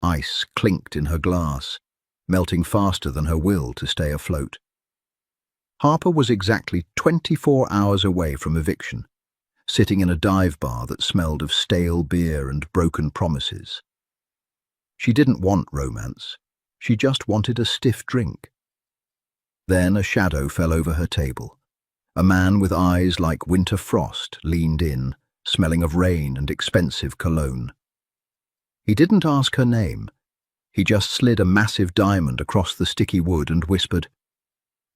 Ice clinked in her glass, melting faster than her will to stay afloat. Harper was exactly 24 hours away from eviction, sitting in a dive bar that smelled of stale beer and broken promises. She didn't want romance. She just wanted a stiff drink. Then a shadow fell over her table. A man with eyes like winter frost leaned in, smelling of rain and expensive cologne. He didn't ask her name. He just slid a massive diamond across the sticky wood and whispered,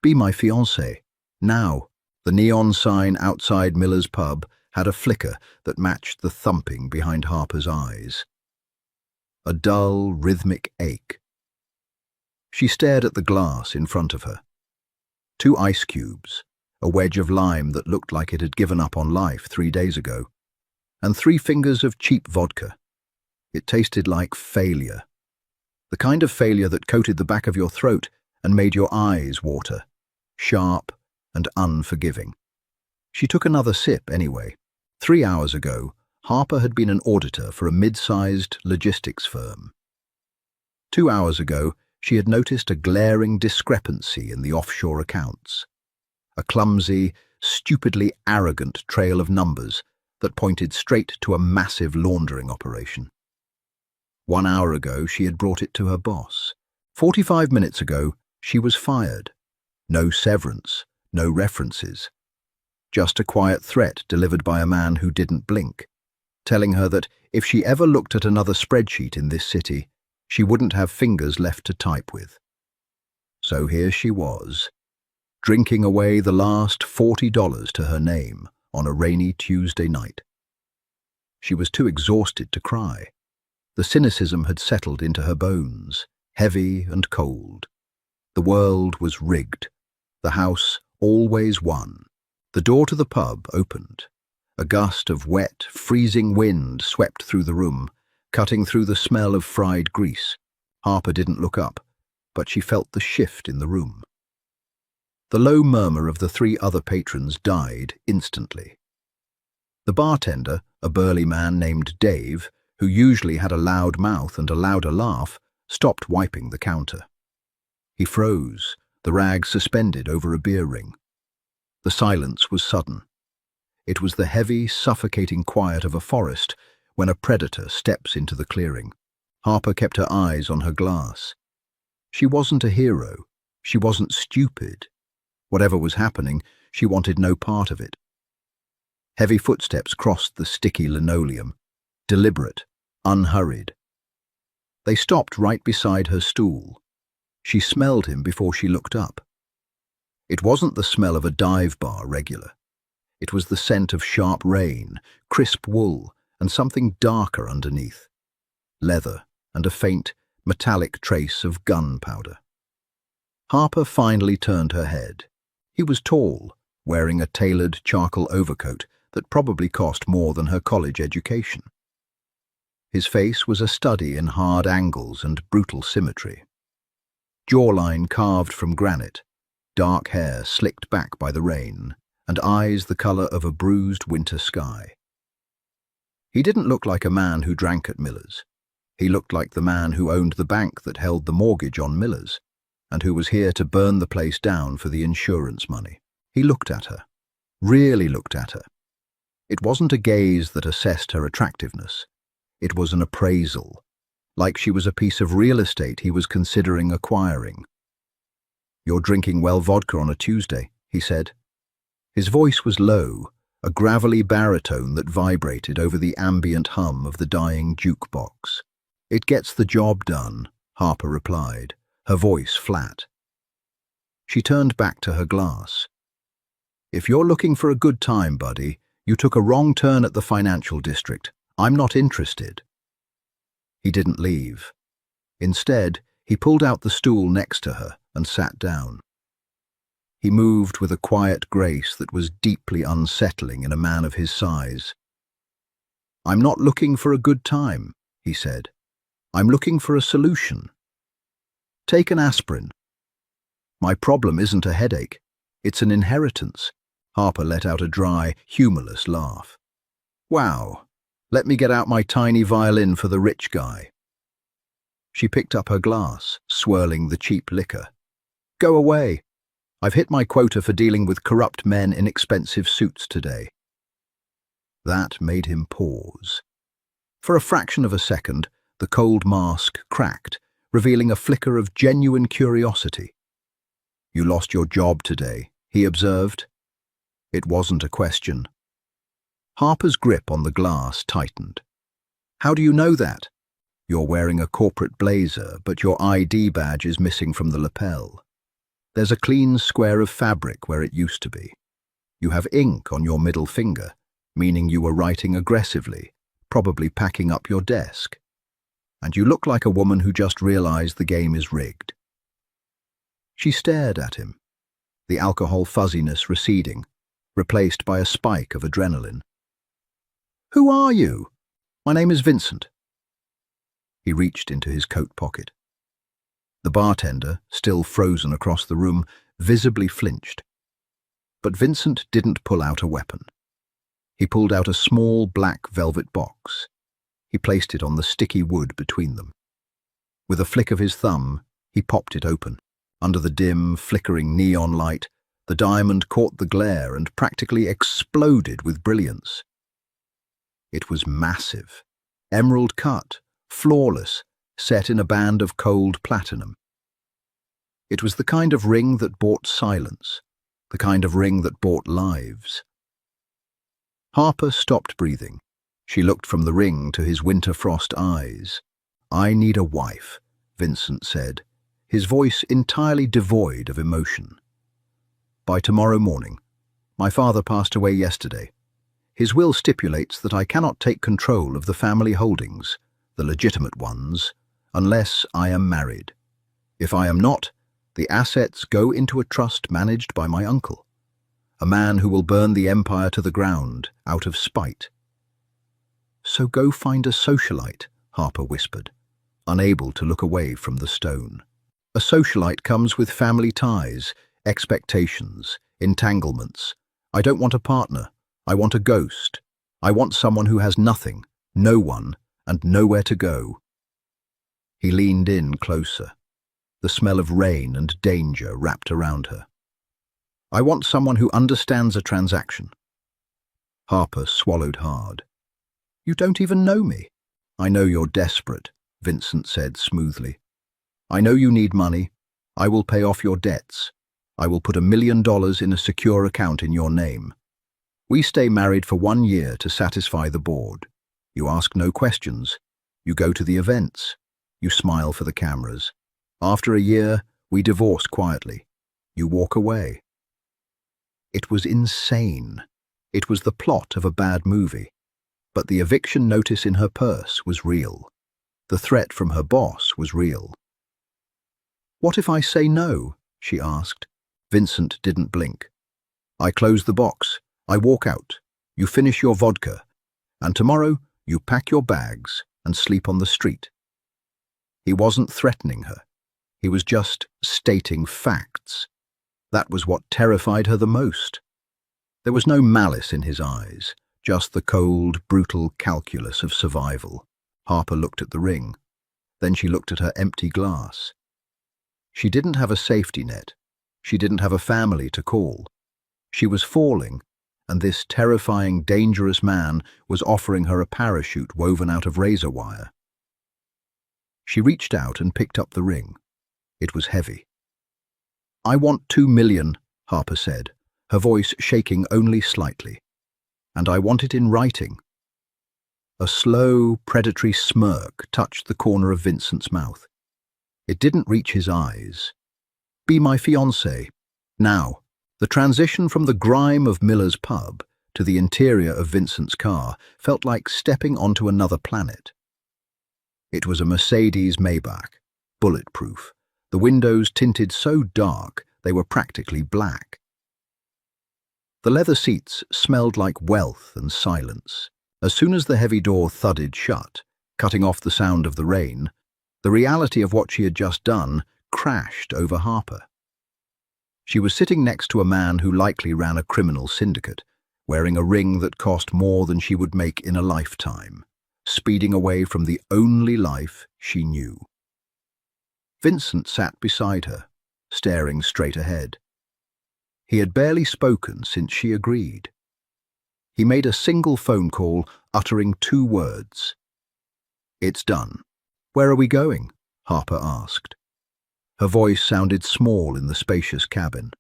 "Be my fiancée, now." The neon sign outside Miller's pub had a flicker that matched the thumping behind Harper's eyes. A dull, rhythmic ache. She stared at the glass in front of her. 2 ice cubes, a wedge of lime that looked like it had given up on life 3 days ago, and 3 fingers of cheap vodka. It tasted like failure. The kind of failure that coated the back of your throat and made your eyes water, sharp and unforgiving. She took another sip anyway. 3 hours ago, Harper had been an auditor for a mid-sized logistics firm. 2 hours ago, she had noticed a glaring discrepancy in the offshore accounts. A clumsy, stupidly arrogant trail of numbers that pointed straight to a massive laundering operation. 1 hour ago, she had brought it to her boss. 45 minutes ago, she was fired. No severance, no references. Just a quiet threat delivered by a man who didn't blink, telling her that if she ever looked at another spreadsheet in this city, she wouldn't have fingers left to type with. So here she was, drinking away the last $40 to her name on a rainy Tuesday night. She was too exhausted to cry. The cynicism had settled into her bones, heavy and cold. The world was rigged. The house always won. The door to the pub opened. A gust of wet, freezing wind swept through the room, cutting through the smell of fried grease. Harper didn't look up, but she felt the shift in the room. The low murmur of the 3 other patrons died instantly. The bartender, a burly man named Dave, who usually had a loud mouth and a louder laugh, stopped wiping the counter. He froze, the rag suspended over a beer ring. The silence was sudden. It was the heavy, suffocating quiet of a forest when a predator steps into the clearing. Harper kept her eyes on her glass. She wasn't a hero. She wasn't stupid. Whatever was happening, she wanted no part of it. Heavy footsteps crossed the sticky linoleum, deliberate, unhurried. They stopped right beside her stool. She smelled him before she looked up. It wasn't the smell of a dive bar regular. It was the scent of sharp rain, crisp wool, and something darker underneath. Leather and a faint, metallic trace of gunpowder. Harper finally turned her head. He was tall, wearing a tailored charcoal overcoat that probably cost more than her college education. His face was a study in hard angles and brutal symmetry. Jawline carved from granite, dark hair slicked back by the rain, and eyes the color of a bruised winter sky. He didn't look like a man who drank at Miller's. He looked like the man who owned the bank that held the mortgage on Miller's, and who was here to burn the place down for the insurance money. He looked at her, really looked at her. It wasn't a gaze that assessed her attractiveness. It was an appraisal, like she was a piece of real estate he was considering acquiring. "You're drinking well vodka on a Tuesday," he said. His voice was low, a gravelly baritone that vibrated over the ambient hum of the dying jukebox. "It gets the job done," Harper replied, her voice flat. She turned back to her glass. "If you're looking for a good time, buddy, you took a wrong turn at the financial district. I'm not interested." He didn't leave. Instead, he pulled out the stool next to her and sat down. He moved with a quiet grace that was deeply unsettling in a man of his size. "I'm not looking for a good time," he said. "I'm looking for a solution. Take an aspirin." "My problem isn't a headache. It's an inheritance." Harper let out a dry, humorless laugh. "Wow, let me get out my tiny violin for the rich guy." She picked up her glass, swirling the cheap liquor. "Go away. I've hit my quota for dealing with corrupt men in expensive suits today." That made him pause. For a fraction of a second, the cold mask cracked, revealing a flicker of genuine curiosity. "You lost your job today," he observed. It wasn't a question. Harper's grip on the glass tightened. "How do you know that? You're wearing a corporate blazer, but your ID badge is missing from the lapel. There's a clean square of fabric where it used to be. You have ink on your middle finger, meaning you were writing aggressively, probably packing up your desk. And you look like a woman who just realized the game is rigged." She stared at him, the alcohol fuzziness receding, replaced by a spike of adrenaline. "Who are you?" "My name is Vincent." He reached into his coat pocket. The bartender, still frozen across the room, visibly flinched. But Vincent didn't pull out a weapon. He pulled out a small black velvet box. He placed it on the sticky wood between them. With a flick of his thumb, he popped it open. Under the dim, flickering neon light, the diamond caught the glare and practically exploded with brilliance. It was massive, emerald cut, flawless, set in a band of cold platinum. It was the kind of ring that bought silence, the kind of ring that bought lives. Harper stopped breathing. She looked from the ring to his winter frost eyes. "I need a wife," Vincent said, his voice entirely devoid of emotion. "By tomorrow morning. My father passed away yesterday. His will stipulates that I cannot take control of the family holdings, the legitimate ones, unless I am married. If I am not, the assets go into a trust managed by my uncle, a man who will burn the empire to the ground out of spite." "So go find a socialite," Harper whispered, unable to look away from the stone. "A socialite comes with family ties, expectations, entanglements. I don't want a partner. I want a ghost. I want someone who has nothing, no one, and nowhere to go." He leaned in closer, the smell of rain and danger wrapped around her. "I want someone who understands a transaction." Harper swallowed hard. "You don't even know me." "I know you're desperate," Vincent said smoothly. "I know you need money. I will pay off your debts. I will put $1 million in a secure account in your name. We stay married for 1 year to satisfy the board. You ask no questions. You go to the events. You smile for the cameras. After a year, we divorce quietly. You walk away." It was insane. It was the plot of a bad movie. But the eviction notice in her purse was real. The threat from her boss was real. "What if I say no?" she asked. Vincent didn't blink. "I close the box. I walk out. You finish your vodka. And tomorrow, you pack your bags and sleep on the street." He wasn't threatening her. He was just stating facts. That was what terrified her the most. There was no malice in his eyes, just the cold, brutal calculus of survival. Harper looked at the ring. Then she looked at her empty glass. She didn't have a safety net. She didn't have a family to call. She was falling, and this terrifying, dangerous man was offering her a parachute woven out of razor wire. She reached out and picked up the ring. It was heavy. "I want $2 million, Harper said, her voice shaking only slightly. "And I want it in writing." A slow, predatory smirk touched the corner of Vincent's mouth. It didn't reach his eyes. "Be my fiancée. Now." The transition from the grime of Miller's pub to the interior of Vincent's car felt like stepping onto another planet. It was a Mercedes Maybach, bulletproof, the windows tinted so dark they were practically black. The leather seats smelled like wealth and silence. As soon as the heavy door thudded shut, cutting off the sound of the rain, the reality of what she had just done crashed over Harper. She was sitting next to a man who likely ran a criminal syndicate, wearing a ring that cost more than she would make in a lifetime, speeding away from the only life she knew. Vincent sat beside her, staring straight ahead. He had barely spoken since she agreed. He made a single phone call, uttering 2 words. "It's done." "Where are we going?" Harper asked. Her voice sounded small in the spacious cabin.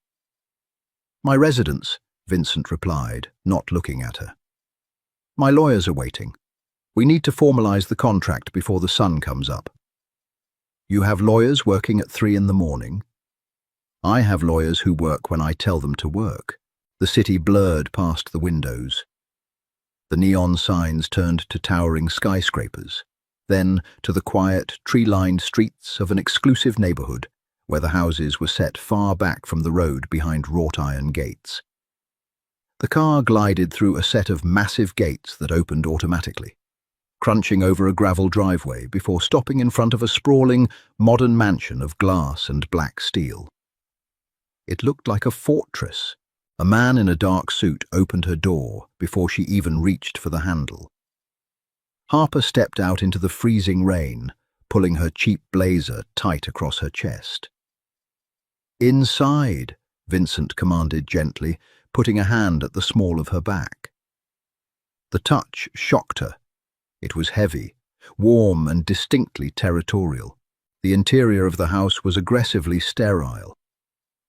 "My residence," Vincent replied, not looking at her. "My lawyers are waiting. We need to formalize the contract before the sun comes up." "You have lawyers working at 3 in the morning?" "I have lawyers who work when I tell them to work." The city blurred past the windows. The neon signs turned to towering skyscrapers, then to the quiet, tree-lined streets of an exclusive neighborhood where the houses were set far back from the road behind wrought-iron gates. The car glided through a set of massive gates that opened automatically, crunching over a gravel driveway before stopping in front of a sprawling, modern mansion of glass and black steel. It looked like a fortress. A man in a dark suit opened her door before she even reached for the handle. Harper stepped out into the freezing rain, pulling her cheap blazer tight across her chest. "Inside," Vincent commanded gently, putting a hand at the small of her back. The touch shocked her. It was heavy, warm and distinctly territorial. The interior of the house was aggressively sterile.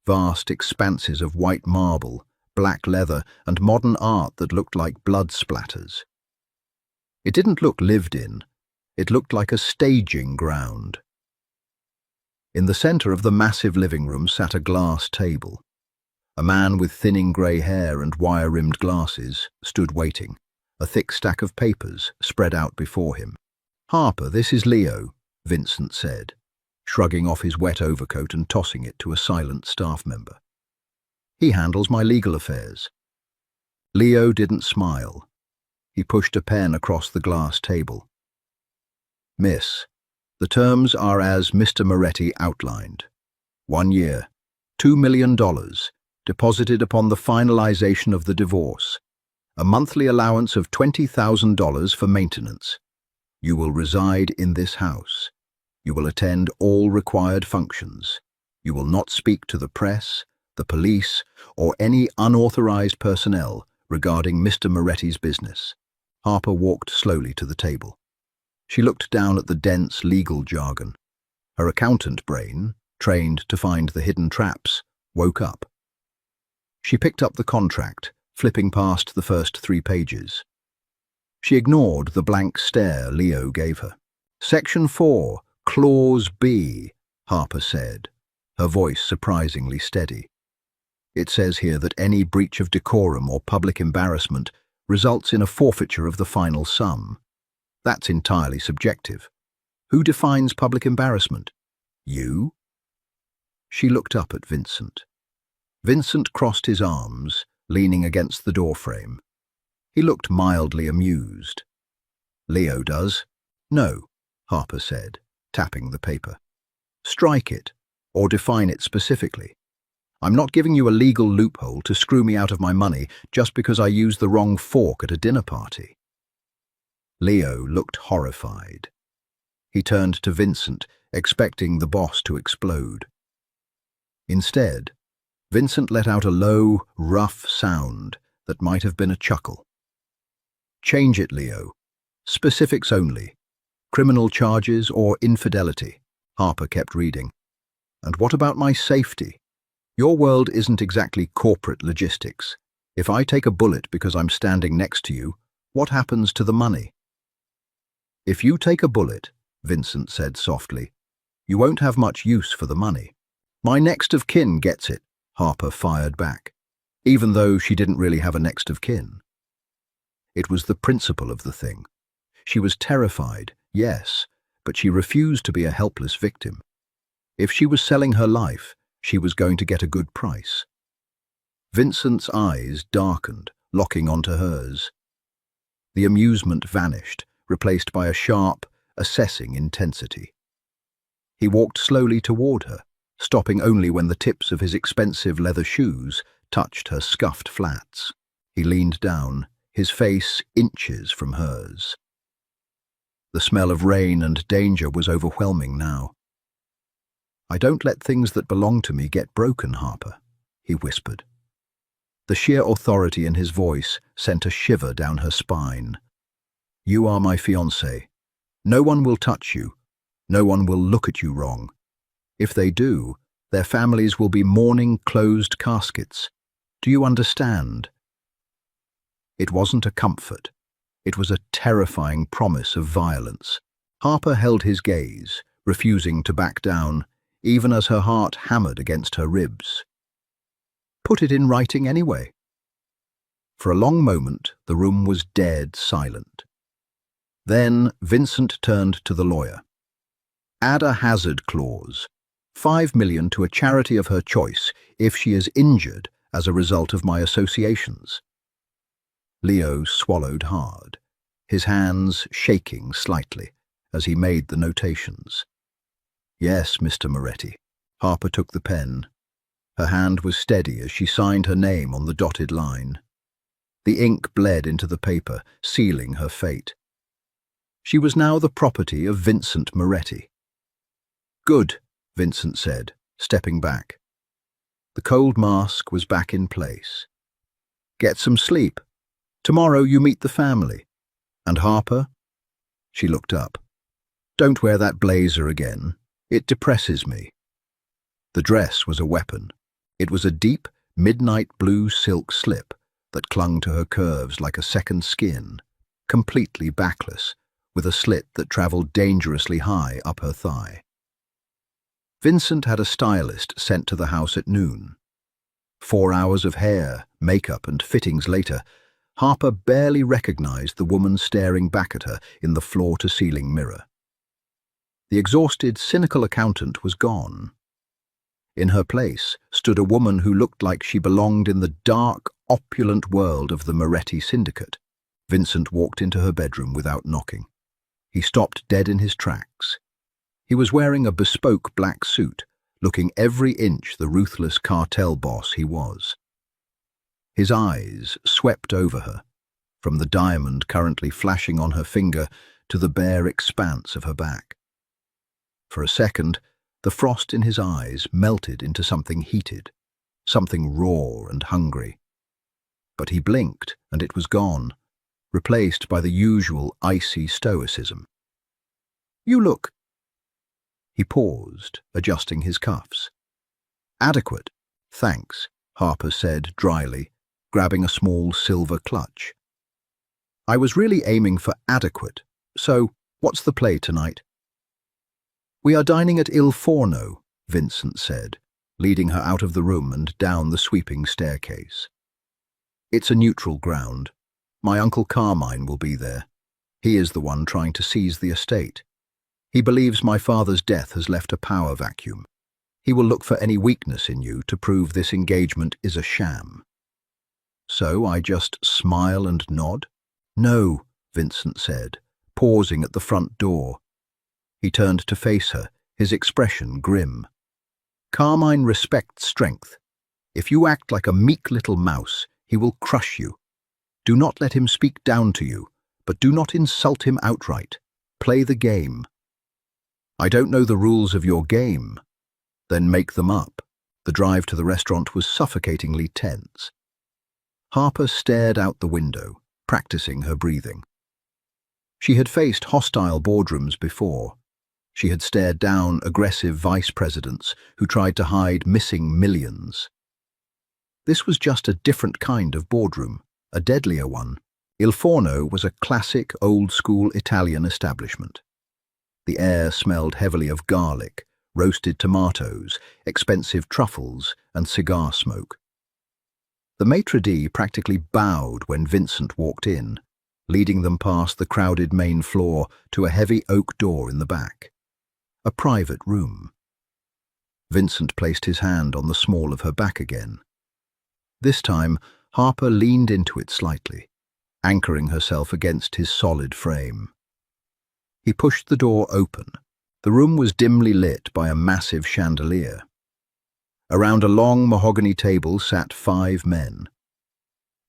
Vast expanses of white marble, black leather, and modern art that looked like blood splatters. It didn't look lived in. It looked like a staging ground. In the center of the massive living room sat a glass table. A man with thinning grey hair and wire-rimmed glasses stood waiting, a thick stack of papers spread out before him. "Harper, this is Leo," Vincent said, shrugging off his wet overcoat and tossing it to a silent staff member. "He handles my legal affairs." Leo didn't smile. He pushed a pen across the glass table. "Miss, the terms are as Mr. Moretti outlined. 1 year, $2 million, deposited upon the finalization of the divorce. A monthly allowance of $20,000 for maintenance. You will reside in this house. You will attend all required functions. You will not speak to the press, the police, or any unauthorized personnel regarding Mr. Moretti's business." Harper walked slowly to the table. She looked down at the dense legal jargon. Her accountant brain, trained to find the hidden traps, woke up. She picked up the contract, flipping past the first 3 pages. She ignored the blank stare Leo gave her. "Section 4, Clause B," Harper said, her voice surprisingly steady. "It says here that any breach of decorum or public embarrassment results in a forfeiture of the final sum. That's entirely subjective. Who defines public embarrassment? You?" She looked up at Vincent. Vincent crossed his arms, leaning against the doorframe. He looked mildly amused. "Leo does." "No," Harper said, tapping the paper. "Strike it, or define it specifically. I'm not giving you a legal loophole to screw me out of my money just because I used the wrong fork at a dinner party." Leo looked horrified. He turned to Vincent, expecting the boss to explode. Instead, Vincent let out a low, rough sound that might have been a chuckle. "Change it, Leo. Specifics only. Criminal charges or infidelity," Harper kept reading. "And what about my safety? Your world isn't exactly corporate logistics. If I take a bullet because I'm standing next to you, what happens to the money?" "If you take a bullet," Vincent said softly, "you won't have much use for the money." "My next of kin gets it," Harper fired back, even though she didn't really have a next of kin. It was the principle of the thing. She was terrified, yes, but she refused to be a helpless victim. If she was selling her life, she was going to get a good price. Vincent's eyes darkened, locking onto hers. The amusement vanished, replaced by a sharp, assessing intensity. He walked slowly toward her, stopping only when the tips of his expensive leather shoes touched her scuffed flats. He leaned down, his face inches from hers. The smell of rain and danger was overwhelming now. "I don't let things that belong to me get broken, Harper," he whispered. The sheer authority in his voice sent a shiver down her spine. "You are my fiancée. No one will touch you. No one will look at you wrong. If they do, their families will be mourning closed caskets. Do you understand?" It wasn't a comfort. It was a terrifying promise of violence. Harper held his gaze, refusing to back down, even as her heart hammered against her ribs. "Put it in writing anyway." For a long moment, the room was dead silent. Then Vincent turned to the lawyer. "Add a hazard clause. 5 million to a charity of her choice if she is injured as a result of my associations." Leo swallowed hard, his hands shaking slightly as he made the notations. "Yes, Mr. Moretti." Harper took the pen. Her hand was steady as she signed her name on the dotted line. The ink bled into the paper, sealing her fate. She was now the property of Vincent Moretti. "Good," Vincent said, stepping back. The cold mask was back in place. "Get some sleep. Tomorrow you meet the family. And Harper?" She looked up. "Don't wear that blazer again. It depresses me." The dress was a weapon. It was a deep, midnight blue silk slip that clung to her curves like a second skin, completely backless, with a slit that travelled dangerously high up her thigh. Vincent had a stylist sent to the house at noon. 4 hours of hair, makeup, and fittings later, Harper barely recognized the woman staring back at her in the floor-to-ceiling mirror. The exhausted, cynical accountant was gone. In her place stood a woman who looked like she belonged in the dark, opulent world of the Moretti syndicate. Vincent walked into her bedroom without knocking. He stopped dead in his tracks. He was wearing a bespoke black suit, looking every inch the ruthless cartel boss he was. His eyes swept over her, from the diamond currently flashing on her finger to the bare expanse of her back. For a second, the frost in his eyes melted into something heated, something raw and hungry. But he blinked, and it was gone, replaced by the usual icy stoicism. "You look—" He paused, adjusting his cuffs. "Adequate, thanks," Harper said dryly, grabbing a small silver clutch. "I was really aiming for adequate, so what's the play tonight?" "We are dining at Il Forno," Vincent said, leading her out of the room and down the sweeping staircase. "It's a neutral ground. My Uncle Carmine will be there. He is the one trying to seize the estate. He believes my father's death has left a power vacuum. He will look for any weakness in you to prove this engagement is a sham." So I just smile and nod? "No," Vincent said, pausing at the front door. He turned to face her, his expression grim. "Carmine respects strength. If you act like a meek little mouse, he will crush you. Do not let him speak down to you, but do not insult him outright. Play the game." "I don't know the rules of your game." "Then make them up." The drive to the restaurant was suffocatingly tense. Harper stared out the window, practicing her breathing. She had faced hostile boardrooms before. She had stared down aggressive vice presidents who tried to hide missing millions. This was just a different kind of boardroom, a deadlier one. Il Forno was a classic, old-school Italian establishment. The air smelled heavily of garlic, roasted tomatoes, expensive truffles, and cigar smoke. The maitre d' practically bowed when Vincent walked in, leading them past the crowded main floor to a heavy oak door in the back. A private room. Vincent placed his hand on the small of her back again. This time, Harper leaned into it slightly, anchoring herself against his solid frame. He pushed the door open. The room was dimly lit by a massive chandelier. Around a long mahogany table sat 5 men.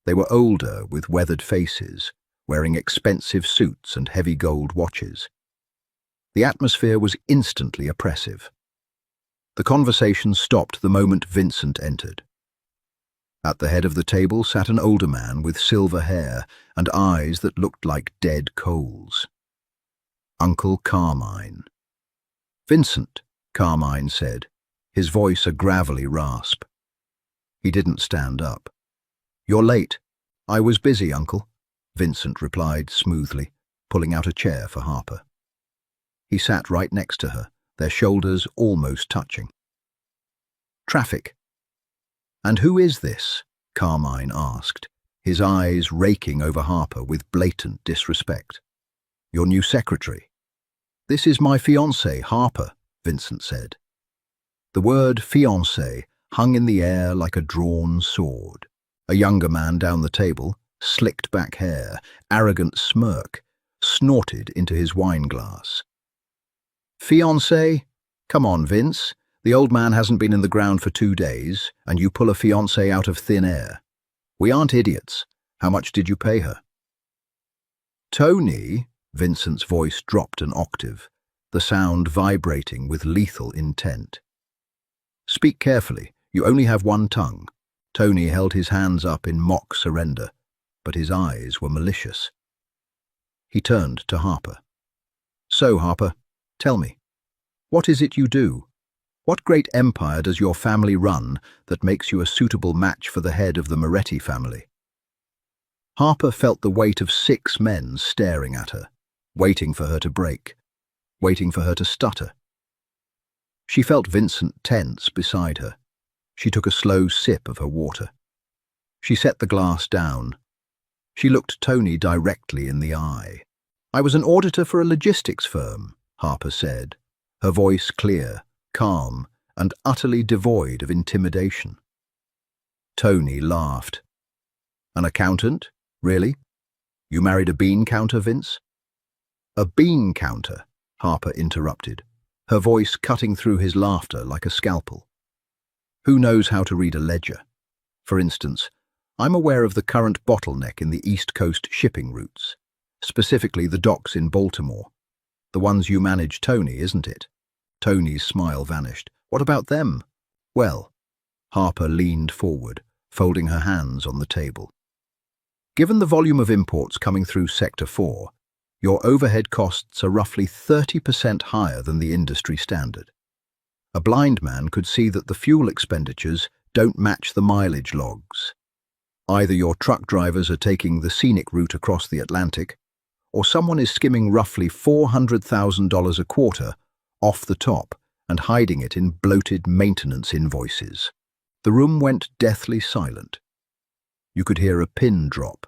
They were older, with weathered faces, wearing expensive suits and heavy gold watches. The atmosphere was instantly oppressive. The conversation stopped the moment Vincent entered. At the head of the table sat an older man with silver hair and eyes that looked like dead coals. Uncle Carmine. "Vincent," Carmine said, his voice a gravelly rasp. He didn't stand up. "You're late. I was busy, Uncle," Vincent replied smoothly, pulling out a chair for Harper. He sat right next to her, their shoulders almost touching. "Traffic." "And who is this?" Carmine asked, his eyes raking over Harper with blatant disrespect. "Your new secretary." "This is my fiancée, Harper," Vincent said. The word fiancé hung in the air like a drawn sword. A younger man down the table, slicked back hair, arrogant smirk, snorted into his wine glass. "Fiancé? Come on, Vince. The old man hasn't been in the ground for 2 days, and you pull a fiancé out of thin air. We aren't idiots. How much did you pay her?" "Tony," Vincent's voice dropped an octave, the sound vibrating with lethal intent. "Speak carefully. You only have one tongue." Tony held his hands up in mock surrender, but his eyes were malicious. He turned to Harper. "So, Harper, tell me, what is it you do? What great empire does your family run that makes you a suitable match for the head of the Moretti family?" Harper felt the weight of 6 men staring at her, waiting for her to break, waiting for her to stutter. She felt Vincent tense beside her. She took a slow sip of her water. She set the glass down. She looked Tony directly in the eye. "I was an auditor for a logistics firm," Harper said, her voice clear, calm, and utterly devoid of intimidation. Tony laughed. "An accountant? Really? You married a bean counter, Vince?" "A bean counter," Harper interrupted, her voice cutting through his laughter like a scalpel. "Who knows how to read a ledger? For instance, I'm aware of the current bottleneck in the East Coast shipping routes, specifically the docks in Baltimore. The ones you manage, Tony, isn't it?" Tony's smile vanished. "What about them?" "Well," Harper leaned forward, folding her hands on the table. "Given the volume of imports coming through Sector 4, your overhead costs are roughly 30% higher than the industry standard. A blind man could see that the fuel expenditures don't match the mileage logs. Either your truck drivers are taking the scenic route across the Atlantic, or someone is skimming roughly $400,000 a quarter off the top and hiding it in bloated maintenance invoices." The room went deathly silent. You could hear a pin drop.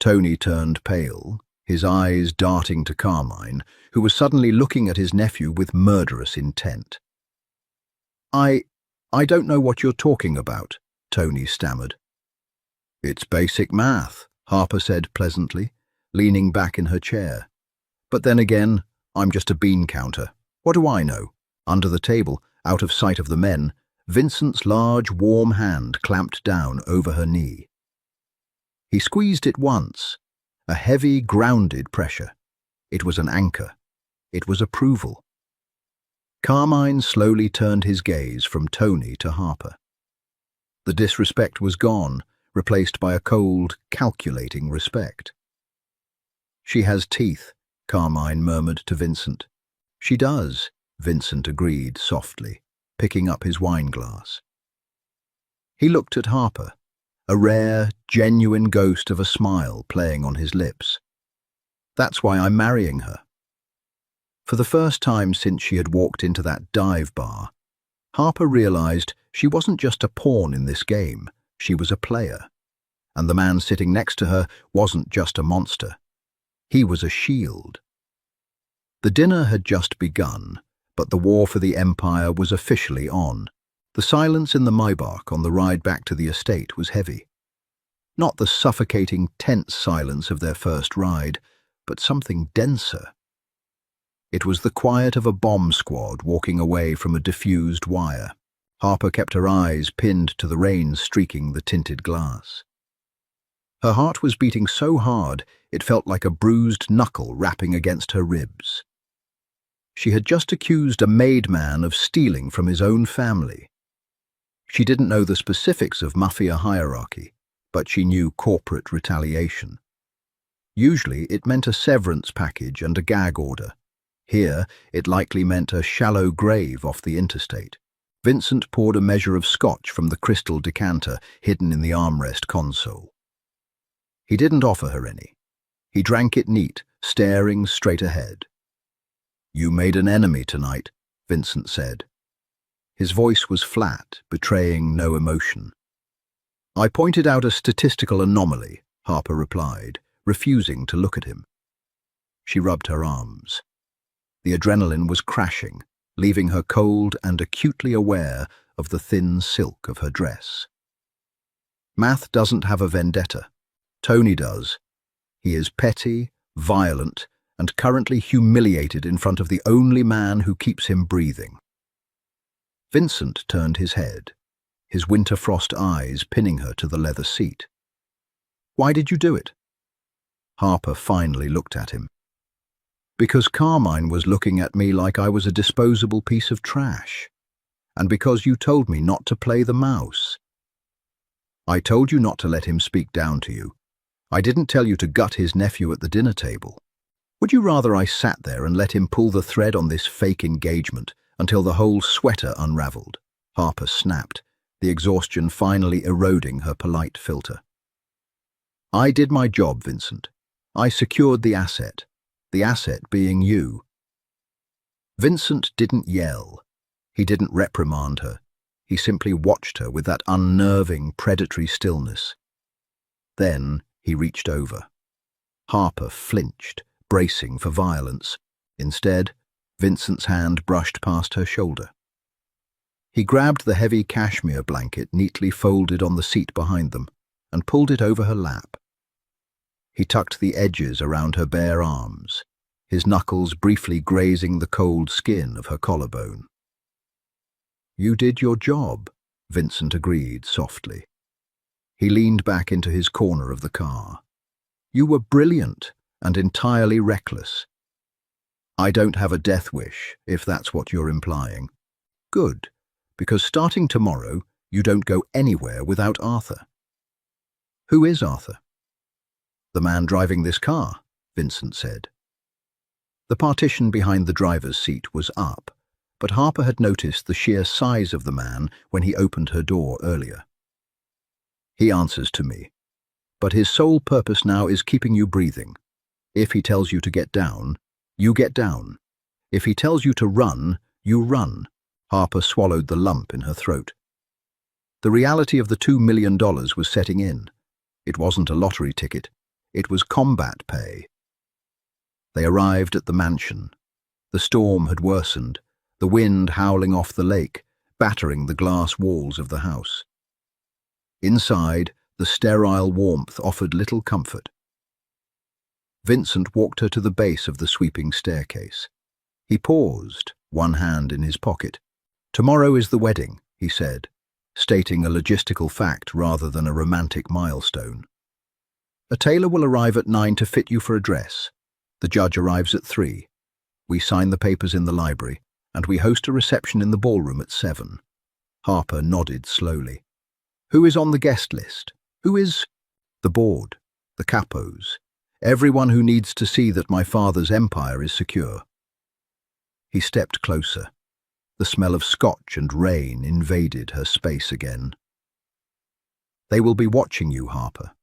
Tony turned pale, his eyes darting to Carmine, who was suddenly looking at his nephew with murderous intent. I don't know what you're talking about," Tony stammered. "It's basic math," Harper said pleasantly, leaning back in her chair. "But then again, I'm just a bean counter. What do I know?" Under the table, out of sight of the men, Vincent's large, warm hand clamped down over her knee. He squeezed it once, a heavy, grounded pressure. It was an anchor. It was approval. Carmine slowly turned his gaze from Tony to Harper. The disrespect was gone, replaced by a cold, calculating respect. "She has teeth," Carmine murmured to Vincent. "She does," Vincent agreed softly, picking up his wineglass. He looked at Harper, a rare, genuine ghost of a smile playing on his lips. "That's why I'm marrying her." For the first time since she had walked into that dive bar, Harper realized she wasn't just a pawn in this game, she was a player. And the man sitting next to her wasn't just a monster. He was a shield. The dinner had just begun, but the war for the empire was officially on. The silence in the Maybach on the ride back to the estate was heavy. Not the suffocating, tense silence of their first ride, but something denser. It was the quiet of a bomb squad walking away from a diffused wire. Harper kept her eyes pinned to the rain streaking the tinted glass. Her heart was beating so hard it felt like a bruised knuckle rapping against her ribs. She had just accused a made man of stealing from his own family. She didn't know the specifics of Mafia hierarchy, but she knew corporate retaliation. Usually it meant a severance package and a gag order. Here, it likely meant a shallow grave off the interstate. Vincent poured a measure of scotch from the crystal decanter hidden in the armrest console. He didn't offer her any. He drank it neat, staring straight ahead. "You made an enemy tonight," Vincent said. His voice was flat, betraying no emotion. "I pointed out a statistical anomaly," Harper replied, refusing to look at him. She rubbed her arms. The adrenaline was crashing, leaving her cold and acutely aware of the thin silk of her dress. "Math doesn't have a vendetta. Tony does. He is petty, violent, and currently humiliated in front of the only man who keeps him breathing." Vincent turned his head, his winter frost eyes pinning her to the leather seat. "Why did you do it?" Harper finally looked at him. "Because Carmine was looking at me like I was a disposable piece of trash. And because you told me not to play the mouse." "I told you not to let him speak down to you. I didn't tell you to gut his nephew at the dinner table. Would you rather I sat there and let him pull the thread on this fake engagement until the whole sweater unraveled?" Harper snapped, the exhaustion finally eroding her polite filter. "I did my job, Vincent. I secured the asset being you." Vincent didn't yell. He didn't reprimand her. He simply watched her with that unnerving, predatory stillness. Then he reached over. Harper flinched, bracing for violence. Instead, Vincent's hand brushed past her shoulder. He grabbed the heavy cashmere blanket neatly folded on the seat behind them and pulled it over her lap. He tucked the edges around her bare arms, his knuckles briefly grazing the cold skin of her collarbone. "You did your job," Vincent agreed softly. He leaned back into his corner of the car. "You were brilliant and entirely reckless. I don't have a death wish, if that's what you're implying. Good, because starting tomorrow, you don't go anywhere without Arthur." "Who is Arthur?" "The man driving this car," Vincent said. The partition behind the driver's seat was up, but Harper had noticed the sheer size of the man when he opened her door earlier. "He answers to me, but his sole purpose now is keeping you breathing. If he tells you to get down, you get down. If he tells you to run, you run." Harper swallowed the lump in her throat. The reality of the $2 million was setting in. It wasn't a lottery ticket. It was combat pay. They arrived at the mansion. The storm had worsened, the wind howling off the lake, battering the glass walls of the house. Inside, the sterile warmth offered little comfort. Vincent walked her to the base of the sweeping staircase. He paused, one hand in his pocket. "Tomorrow is the wedding," he said, stating a logistical fact rather than a romantic milestone. "A tailor will arrive at 9 to fit you for a dress. The judge arrives at 3. We sign the papers in the library, and we host a reception in the ballroom at 7. Harper nodded slowly. "Who is on the guest list? Who is—" "The board, the capos, everyone who needs to see that my father's empire is secure." He stepped closer. The smell of scotch and rain invaded her space again. "They will be watching you, Harper.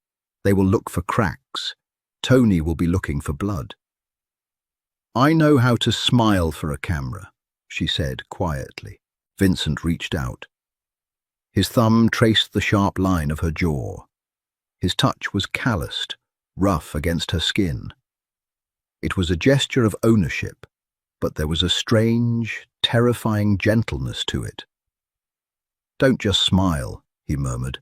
They will look for cracks. Tony will be looking for blood." "I know how to smile for a camera," she said quietly. Vincent reached out. His thumb traced the sharp line of her jaw. His touch was calloused, rough against her skin. It was a gesture of ownership, but there was a strange, terrifying gentleness to it. "Don't just smile," he murmured.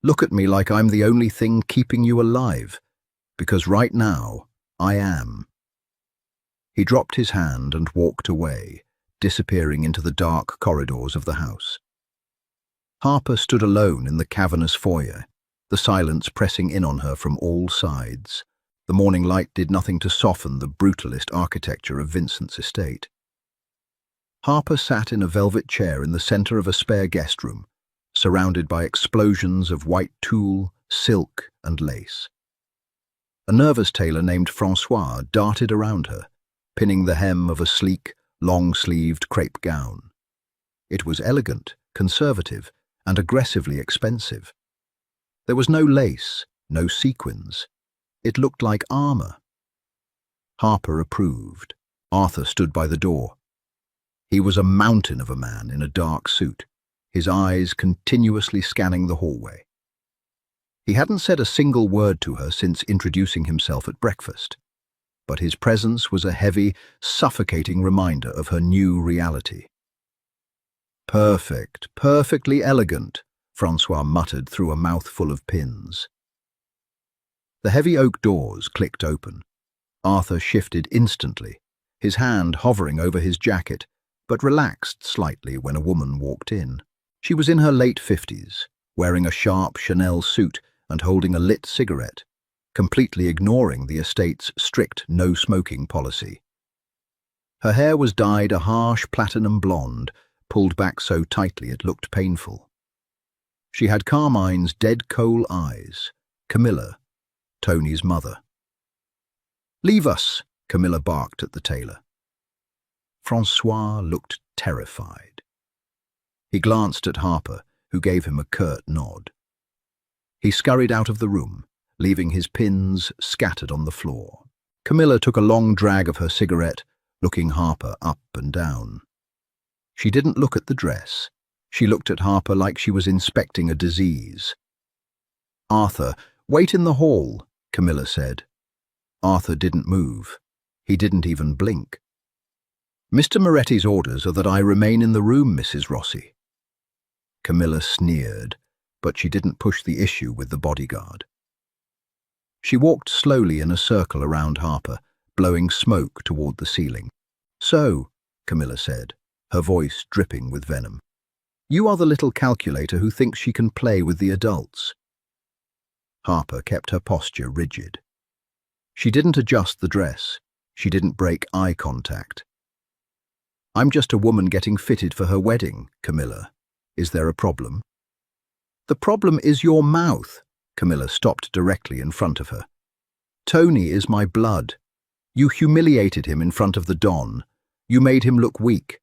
"Look at me like I'm the only thing keeping you alive, because right now, I am." He dropped his hand and walked away, disappearing into the dark corridors of the house. Harper stood alone in the cavernous foyer, the silence pressing in on her from all sides. The morning light did nothing to soften the brutalist architecture of Vincent's estate. Harper sat in a velvet chair in the center of a spare guest room, surrounded by explosions of white tulle, silk, and lace. A nervous tailor named Francois darted around her, pinning the hem of a sleek, long-sleeved crepe gown. It was elegant, conservative, and aggressively expensive. There was no lace, no sequins. It looked like armor. Harper approved. Arthur stood by the door. He was a mountain of a man in a dark suit, his eyes continuously scanning the hallway. He hadn't said a single word to her since introducing himself at breakfast, but his presence was a heavy, suffocating reminder of her new reality. "Perfect, perfectly elegant," Francois muttered through a mouthful of pins. The heavy oak doors clicked open. Arthur shifted instantly, his hand hovering over his jacket, but relaxed slightly when a woman walked in. She was in her late 50s, wearing a sharp Chanel suit and holding a lit cigarette, completely ignoring the estate's strict no-smoking policy. Her hair was dyed a harsh platinum blonde, pulled back so tightly it looked painful. She had Carmine's dead coal eyes. Camilla, Tony's mother. "Leave us," Camilla barked at the tailor. Francois looked terrified. He glanced at Harper, who gave him a curt nod. He scurried out of the room, leaving his pins scattered on the floor. Camilla took a long drag of her cigarette, looking Harper up and down. She didn't look at the dress. She looked at Harper like she was inspecting a disease. "Arthur, wait in the hall," Camilla said. Arthur didn't move. He didn't even blink. "Mr. Moretti's orders are that I remain in the room, Mrs. Rossi." Camilla sneered, but she didn't push the issue with the bodyguard. She walked slowly in a circle around Harper, blowing smoke toward the ceiling. "So," Camilla said, her voice dripping with venom, "you are the little calculator who thinks she can play with the adults." Harper kept her posture rigid. She didn't adjust the dress. She didn't break eye contact. "I'm just a woman getting fitted for her wedding, Camilla. Is there a problem?" "The problem is your mouth." Camilla stopped directly in front of her. "Tony is my blood. You humiliated him in front of the Don. You made him look weak."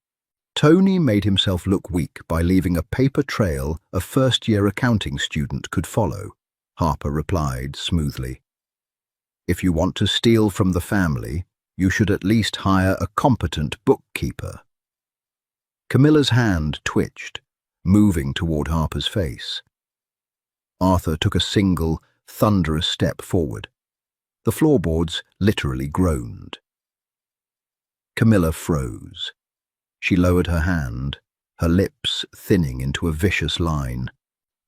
"Tony made himself look weak by leaving a paper trail a first-year accounting student could follow," Harper replied smoothly. "If you want to steal from the family, you should at least hire a competent bookkeeper." Camilla's hand twitched, moving toward Harper's face. Arthur took a single, thunderous step forward. The floorboards literally groaned. Camilla froze. She lowered her hand, her lips thinning into a vicious line.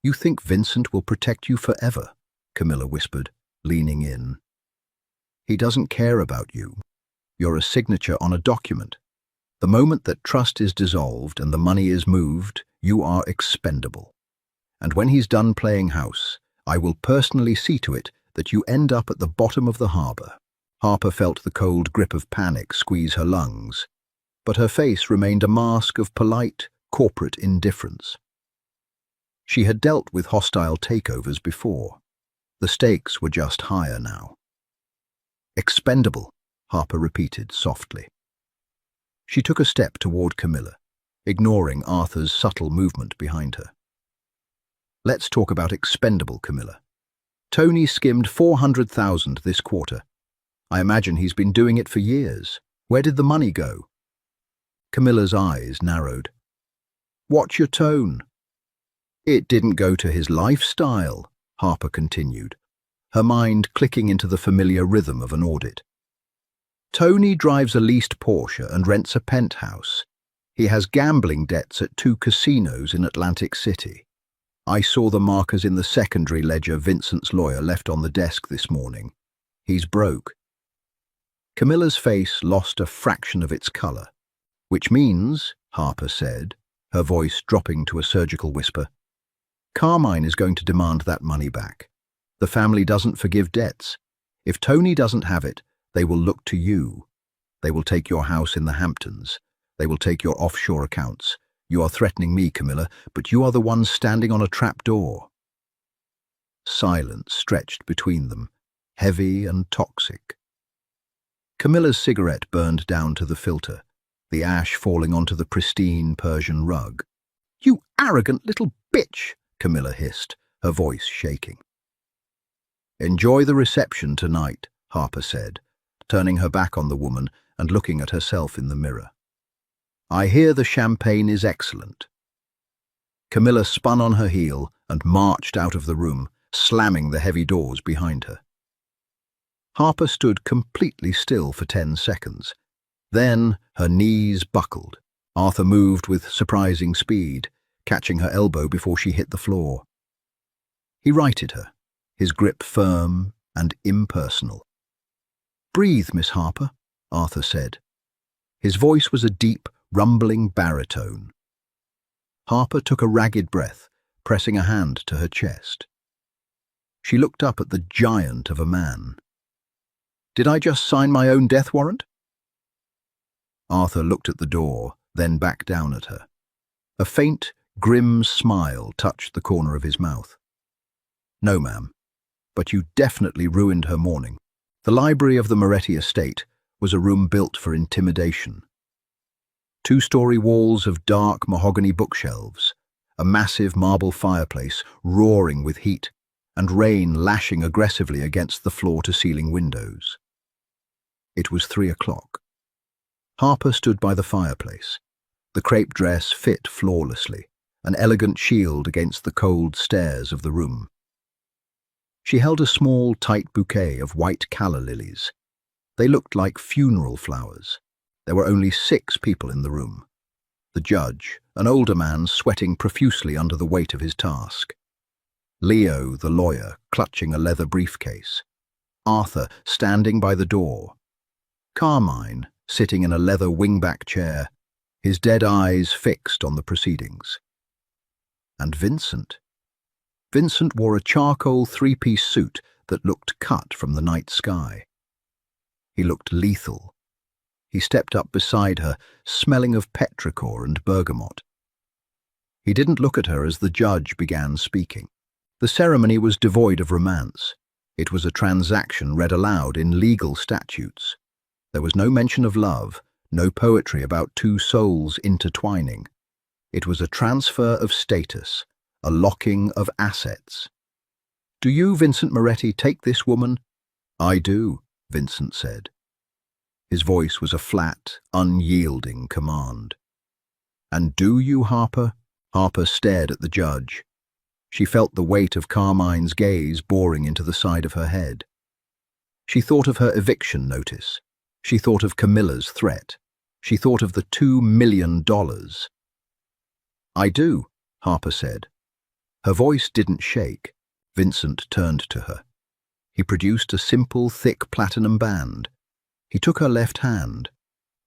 "You think Vincent will protect you forever," Camilla whispered, leaning in. "He doesn't care about you. You're a signature on a document. The moment that trust is dissolved and the money is moved, you are expendable. And when he's done playing house, I will personally see to it that you end up at the bottom of the harbor." Harper felt the cold grip of panic squeeze her lungs, but her face remained a mask of polite, corporate indifference. She had dealt with hostile takeovers before. The stakes were just higher now. "Expendable," Harper repeated softly. She took a step toward Camilla, ignoring Arthur's subtle movement behind her. "Let's talk about expendable, Camilla. Tony skimmed 400,000 this quarter. I imagine he's been doing it for years. Where did the money go?" Camilla's eyes narrowed. "Watch your tone." "It didn't go to his lifestyle," Harper continued, her mind clicking into the familiar rhythm of an audit. "Tony drives a leased Porsche and rents a penthouse. He has gambling debts at 2 casinos in Atlantic City. I saw the markers in the secondary ledger Vincent's lawyer left on the desk this morning. He's broke." Camilla's face lost a fraction of its color. "Which means," Harper said, her voice dropping to a surgical whisper, "Carmine is going to demand that money back. The family doesn't forgive debts. If Tony doesn't have it, they will look to you. They will take your house in the Hamptons. They will take your offshore accounts. You are threatening me, Camilla, but you are the one standing on a trap door. Silence stretched between them, heavy and toxic. Camilla's cigarette burned down to the filter, the ash falling onto the pristine Persian rug. "You arrogant little bitch," Camilla hissed, her voice shaking. "Enjoy the reception tonight," Harper said, turning her back on the woman and looking at herself in the mirror. "I hear the champagne is excellent." Camilla spun on her heel and marched out of the room, slamming the heavy doors behind her. Harper stood completely still for 10 seconds. Then her knees buckled. Arthur moved with surprising speed, catching her elbow before she hit the floor. He righted her, his grip firm and impersonal. "Breathe, Miss Harper," Arthur said. His voice was a deep, rumbling baritone. Harper took a ragged breath, pressing a hand to her chest. She looked up at the giant of a man. "Did I just sign my own death warrant?" Arthur looked at the door, then back down at her. A faint, grim smile touched the corner of his mouth. "No, ma'am, but you definitely ruined her morning." The library of the Moretti estate was a room built for intimidation. 2-story walls of dark mahogany bookshelves, a massive marble fireplace roaring with heat, and rain lashing aggressively against the floor-to-ceiling windows. It was 3 o'clock. Harper stood by the fireplace. The crepe dress fit flawlessly, an elegant shield against the cold stares of the room. She held a small, tight bouquet of white calla lilies. They looked like funeral flowers. There were only 6 people in the room. The judge, an older man sweating profusely under the weight of his task. Leo, the lawyer, clutching a leather briefcase. Arthur, standing by the door. Carmine, sitting in a leather wingback chair, his dead eyes fixed on the proceedings. And Vincent. Vincent wore a charcoal 3-piece suit that looked cut from the night sky. He looked lethal. He stepped up beside her, smelling of petrichor and bergamot. He didn't look at her as the judge began speaking. The ceremony was devoid of romance. It was a transaction read aloud in legal statutes. There was no mention of love, no poetry about 2 souls intertwining. It was a transfer of status, a locking of assets. "Do you, Vincent Moretti, take this woman?" "I do," Vincent said. His voice was a flat, unyielding command. "And do you, Harper?" Harper stared at the judge. She felt the weight of Carmine's gaze boring into the side of her head. She thought of her eviction notice. She thought of Camilla's threat. She thought of the $2 million. "I do," Harper said. Her voice didn't shake. Vincent turned to her. He produced a simple, thick platinum band. He took her left hand.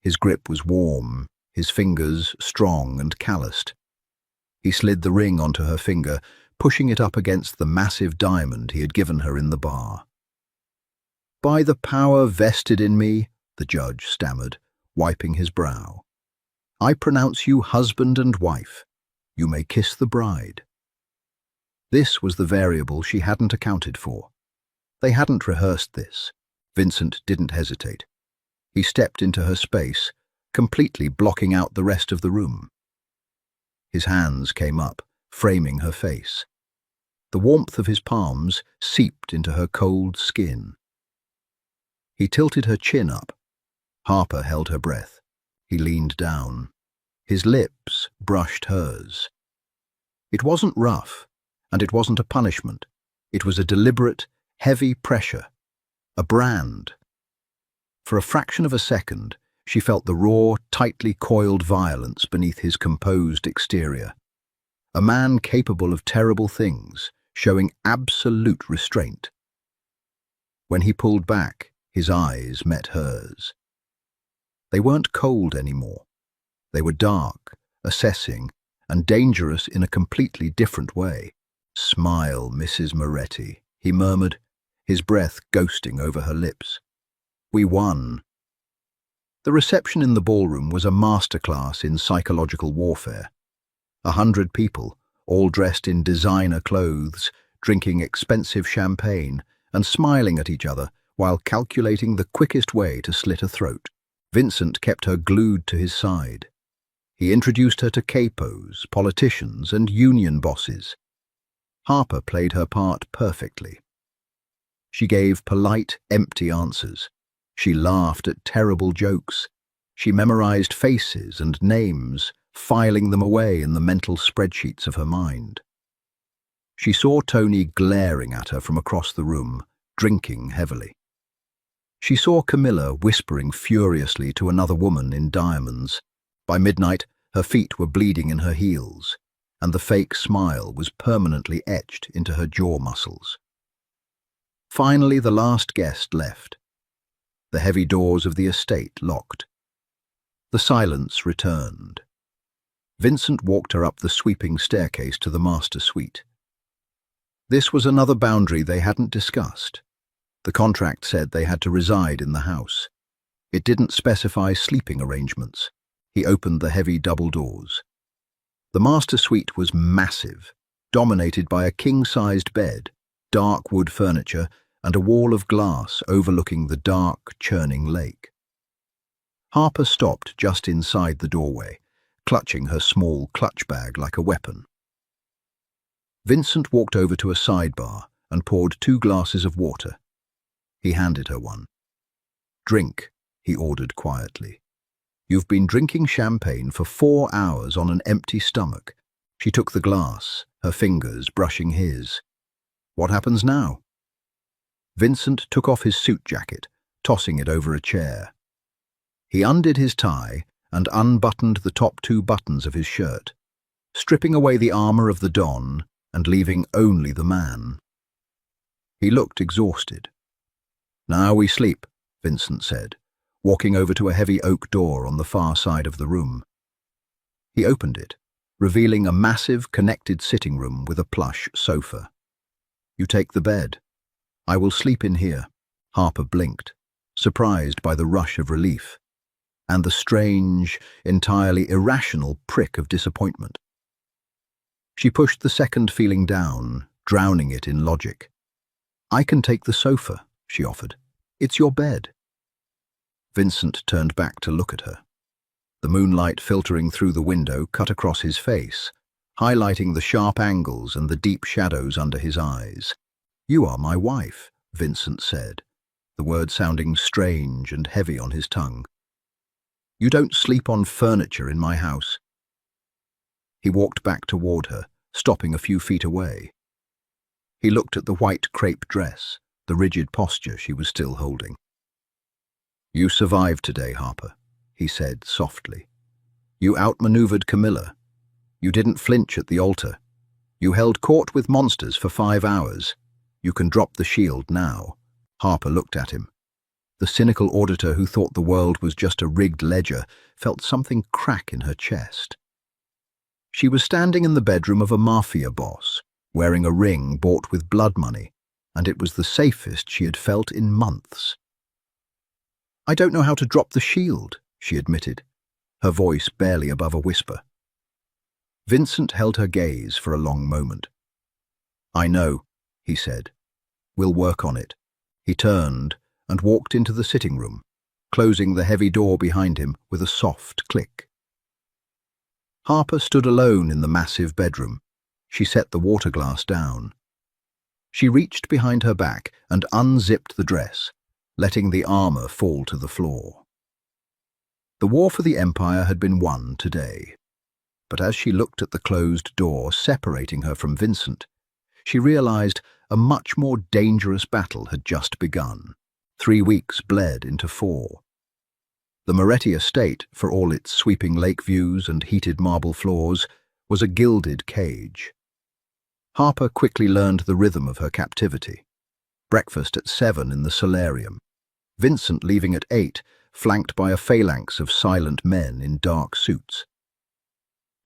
His grip was warm, his fingers strong and calloused. He slid the ring onto her finger, pushing it up against the massive diamond he had given her in the bar. "By the power vested in me," the judge stammered, wiping his brow, "I pronounce you husband and wife. You may kiss the bride." This was the variable she hadn't accounted for. They hadn't rehearsed this. Vincent didn't hesitate. He stepped into her space, completely blocking out the rest of the room. His hands came up, framing her face. The warmth of his palms seeped into her cold skin. He tilted her chin up. Harper held her breath. He leaned down. His lips brushed hers. It wasn't rough, and it wasn't a punishment. It was a deliberate, heavy pressure, a brand. For a fraction of a second, she felt the raw, tightly coiled violence beneath his composed exterior. A man capable of terrible things, showing absolute restraint. When he pulled back, his eyes met hers. They weren't cold anymore. They were dark, assessing, and dangerous in a completely different way. "Smile, Mrs. Moretti," he murmured, his breath ghosting over her lips. "We won." The reception in the ballroom was a masterclass in psychological warfare. 100 people, all dressed in designer clothes, drinking expensive champagne and smiling at each other while calculating the quickest way to slit a throat. Vincent kept her glued to his side. He introduced her to capos, politicians, and union bosses. Harper played her part perfectly. She gave polite, empty answers. She laughed at terrible jokes. She memorized faces and names, filing them away in the mental spreadsheets of her mind. She saw Tony glaring at her from across the room, drinking heavily. She saw Camilla whispering furiously to another woman in diamonds. By midnight, her feet were bleeding in her heels, and the fake smile was permanently etched into her jaw muscles. Finally, the last guest left. The heavy doors of the estate locked. The silence returned. Vincent walked her up the sweeping staircase to the master suite. This was another boundary they hadn't discussed. The contract said they had to reside in the house. It didn't specify sleeping arrangements. He opened the heavy double doors. The master suite was massive, dominated by a king-sized bed, dark wood furniture, and a wall of glass overlooking the dark, churning lake. Harper stopped just inside the doorway, clutching her small clutch bag like a weapon. Vincent walked over to a sidebar and poured 2 glasses of water. He handed her one. "Drink," he ordered quietly. "You've been drinking champagne for 4 hours on an empty stomach." She took the glass, her fingers brushing his. "What happens now?" Vincent took off his suit jacket, tossing it over a chair. He undid his tie and unbuttoned the top 2 buttons of his shirt, stripping away the armor of the Don and leaving only the man. He looked exhausted. "Now we sleep," Vincent said, walking over to a heavy oak door on the far side of the room. He opened it, revealing a massive, connected sitting room with a plush sofa. "You take the bed. I will sleep in here." Harper blinked, surprised by the rush of relief and the strange, entirely irrational prick of disappointment. She pushed the second feeling down, drowning it in logic. "I can take the sofa," she offered. "It's your bed." Vincent turned back to look at her. The moonlight filtering through the window cut across his face, highlighting the sharp angles and the deep shadows under his eyes. "You are my wife," Vincent said, the word sounding strange and heavy on his tongue. "You don't sleep on furniture in my house." He walked back toward her, stopping a few feet away. He looked at the white crepe dress, the rigid posture she was still holding. "You survived today, Harper," he said softly. "You outmaneuvered Camilla. You didn't flinch at the altar. You held court with monsters for 5 hours. You can drop the shield now." Harper looked at him. The cynical auditor who thought the world was just a rigged ledger felt something crack in her chest. She was standing in the bedroom of a Mafia boss, wearing a ring bought with blood money, and it was the safest she had felt in months. "I don't know how to drop the shield," she admitted, her voice barely above a whisper. Vincent held her gaze for a long moment. "I know," he said. "We'll work on it." He turned and walked into the sitting room, closing the heavy door behind him with a soft click. Harper stood alone in the massive bedroom. She set the water glass down. She reached behind her back and unzipped the dress, letting the armor fall to the floor. The war for the Empire had been won today, but as she looked at the closed door separating her from Vincent, she realized a much more dangerous battle had just begun. 3 weeks bled into 4. The Moretti estate, for all its sweeping lake views and heated marble floors, was a gilded cage. Harper quickly learned the rhythm of her captivity. Breakfast at 7 in the solarium. Vincent leaving at 8, flanked by a phalanx of silent men in dark suits.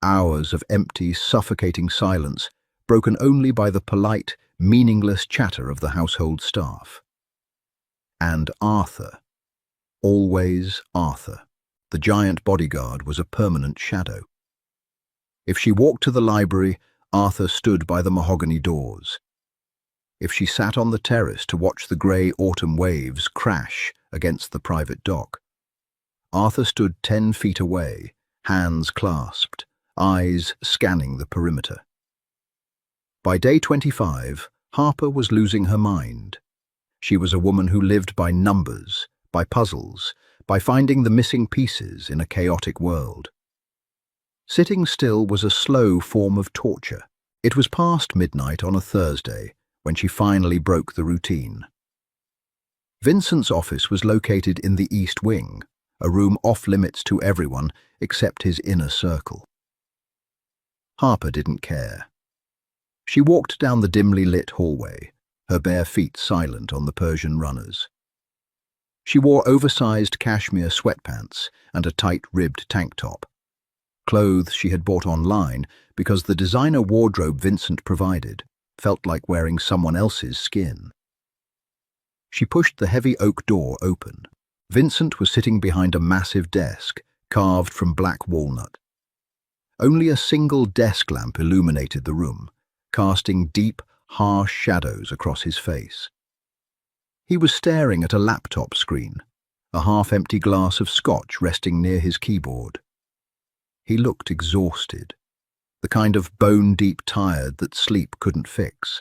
Hours of empty, suffocating silence, broken only by the polite, meaningless chatter of the household staff. And Arthur. Always Arthur. The giant bodyguard was a permanent shadow. If she walked to the library, Arthur stood by the mahogany doors. If she sat on the terrace to watch the grey autumn waves crash against the private dock, Arthur stood 10 feet away, hands clasped, eyes scanning the perimeter. By day 25, Harper was losing her mind. She was a woman who lived by numbers, by puzzles, by finding the missing pieces in a chaotic world. Sitting still was a slow form of torture. It was past midnight on a Thursday when she finally broke the routine. Vincent's office was located in the East Wing, a room off-limits to everyone except his inner circle. Harper didn't care. She walked down the dimly lit hallway, her bare feet silent on the Persian runners. She wore oversized cashmere sweatpants and a tight-ribbed tank top, clothes she had bought online because the designer wardrobe Vincent provided felt like wearing someone else's skin. She pushed the heavy oak door open. Vincent was sitting behind a massive desk carved from black walnut. Only a single desk lamp illuminated the room, casting deep, harsh shadows across his face. He was staring at a laptop screen, a half-empty glass of scotch resting near his keyboard. He looked exhausted, the kind of bone-deep tired that sleep couldn't fix.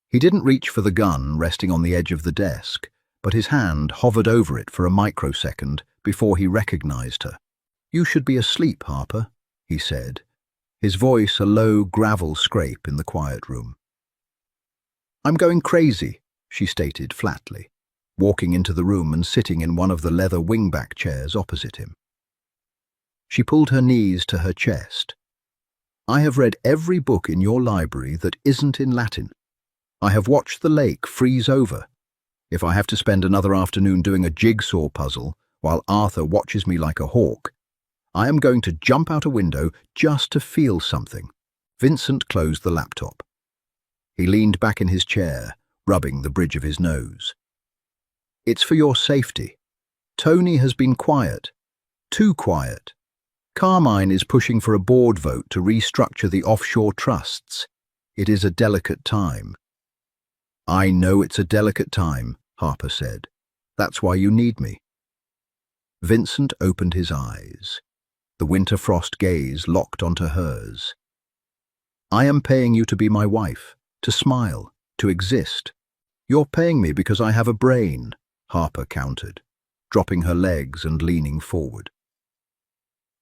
He didn't reach for the gun resting on the edge of the desk, but his hand hovered over it for a microsecond before he recognized her. "You should be asleep, Harper," he said, his voice a low gravel scrape in the quiet room. "I'm going crazy," she stated flatly, walking into the room and sitting in one of the leather wingback chairs opposite him. She pulled her knees to her chest. "I have read every book in your library that isn't in Latin. I have watched the lake freeze over. If I have to spend another afternoon doing a jigsaw puzzle while Arthur watches me like a hawk, I am going to jump out a window just to feel something." Vincent closed the laptop. He leaned back in his chair, rubbing the bridge of his nose. "It's for your safety. Tony has been quiet. Too quiet. Carmine is pushing for a board vote to restructure the offshore trusts. It is a delicate time." "I know it's a delicate time," Harper said. "That's why you need me." Vincent opened his eyes. The winter frost gaze locked onto hers. "I am paying you to be my wife, to smile, to exist. You're paying me because I have a brain," Harper countered, dropping her legs and leaning forward.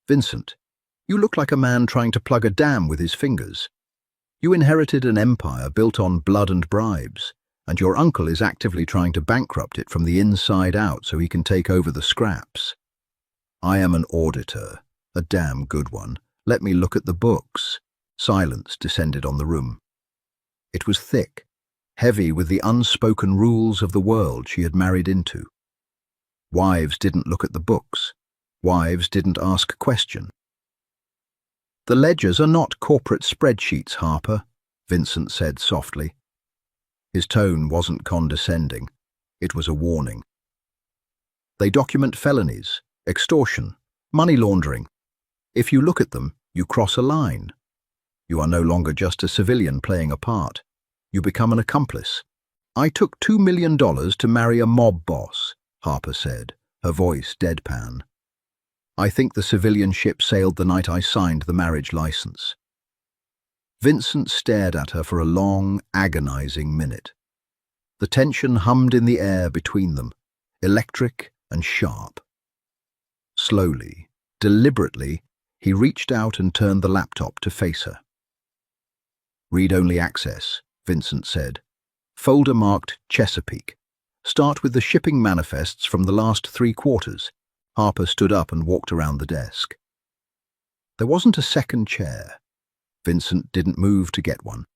"Vincent, you look like a man trying to plug a dam with his fingers. You inherited an empire built on blood and bribes, and your uncle is actively trying to bankrupt it from the inside out so he can take over the scraps. I am an auditor, a damn good one. Let me look at the books." Silence descended on the room. It was thick, heavy with the unspoken rules of the world she had married into. Wives didn't look at the books. Wives didn't ask questions. "The ledgers are not corporate spreadsheets, Harper," Vincent said softly. His tone wasn't condescending. It was a warning. "They document felonies, extortion, money laundering. If you look at them, you cross a line. You are no longer just a civilian playing a part. You become an accomplice." "I took $2 million to marry a mob boss," Harper said, her voice deadpan. "I think the civilian ship sailed the night I signed the marriage license." Vincent stared at her for a long, agonizing minute. The tension hummed in the air between them, electric and sharp. Slowly, deliberately, he reached out and turned the laptop to face her. "Read-only access," Vincent said. "Folder marked Chesapeake. Start with the shipping manifests from the last 3 quarters. Harper stood up and walked around the desk. There wasn't a second chair. Vincent didn't move to get one.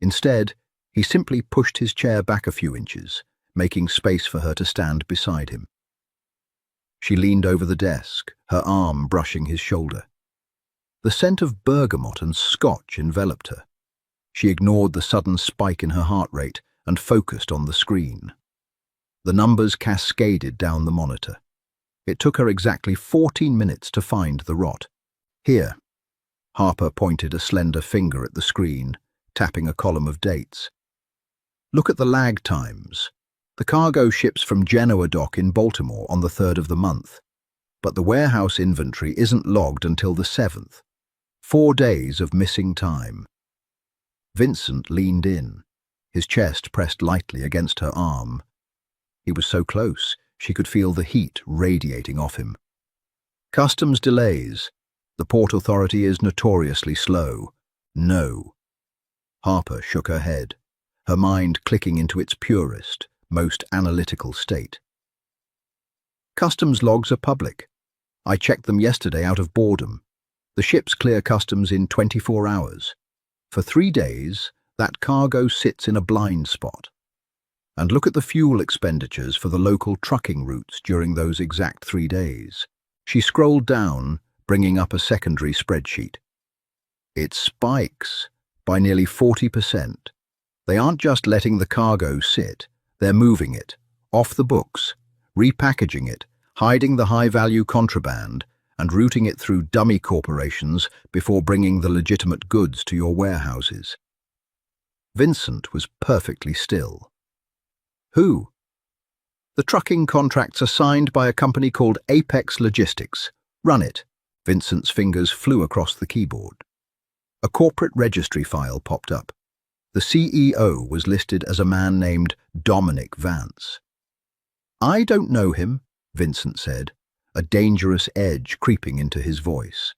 Instead, he simply pushed his chair back a few inches, making space for her to stand beside him. She leaned over the desk, her arm brushing his shoulder. The scent of bergamot and scotch enveloped her. She ignored the sudden spike in her heart rate and focused on the screen. The numbers cascaded down the monitor. It took her exactly 14 minutes to find the rot. Here. Harper pointed a slender finger at the screen, tapping a column of dates. Look at the lag times. The cargo ships from Genoa dock in Baltimore on the 3rd of the month, but the warehouse inventory isn't logged until the 7th. 4 days of missing time. Vincent leaned in, his chest pressed lightly against her arm. He was so close, she could feel the heat radiating off him. Customs delays. The port authority is notoriously slow. No. Harper shook her head, her mind clicking into its purest, most analytical state. Customs logs are public. I checked them yesterday out of boredom. The ships clear customs in 24 hours. For 3 days, that cargo sits in a blind spot. And look at the fuel expenditures for the local trucking routes during those exact 3 days. She scrolled down, bringing up a secondary spreadsheet. It spikes by nearly 40%. They aren't just letting the cargo sit, they're moving it, off the books, repackaging it, hiding the high-value contraband, and routing it through dummy corporations before bringing the legitimate goods to your warehouses. Vincent was perfectly still. Who? The trucking contracts are signed by a company called Apex Logistics. Run it. Vincent's fingers flew across the keyboard. A corporate registry file popped up. The CEO was listed as a man named Dominic Vance. I don't know him, Vincent said, a dangerous edge creeping into his voice.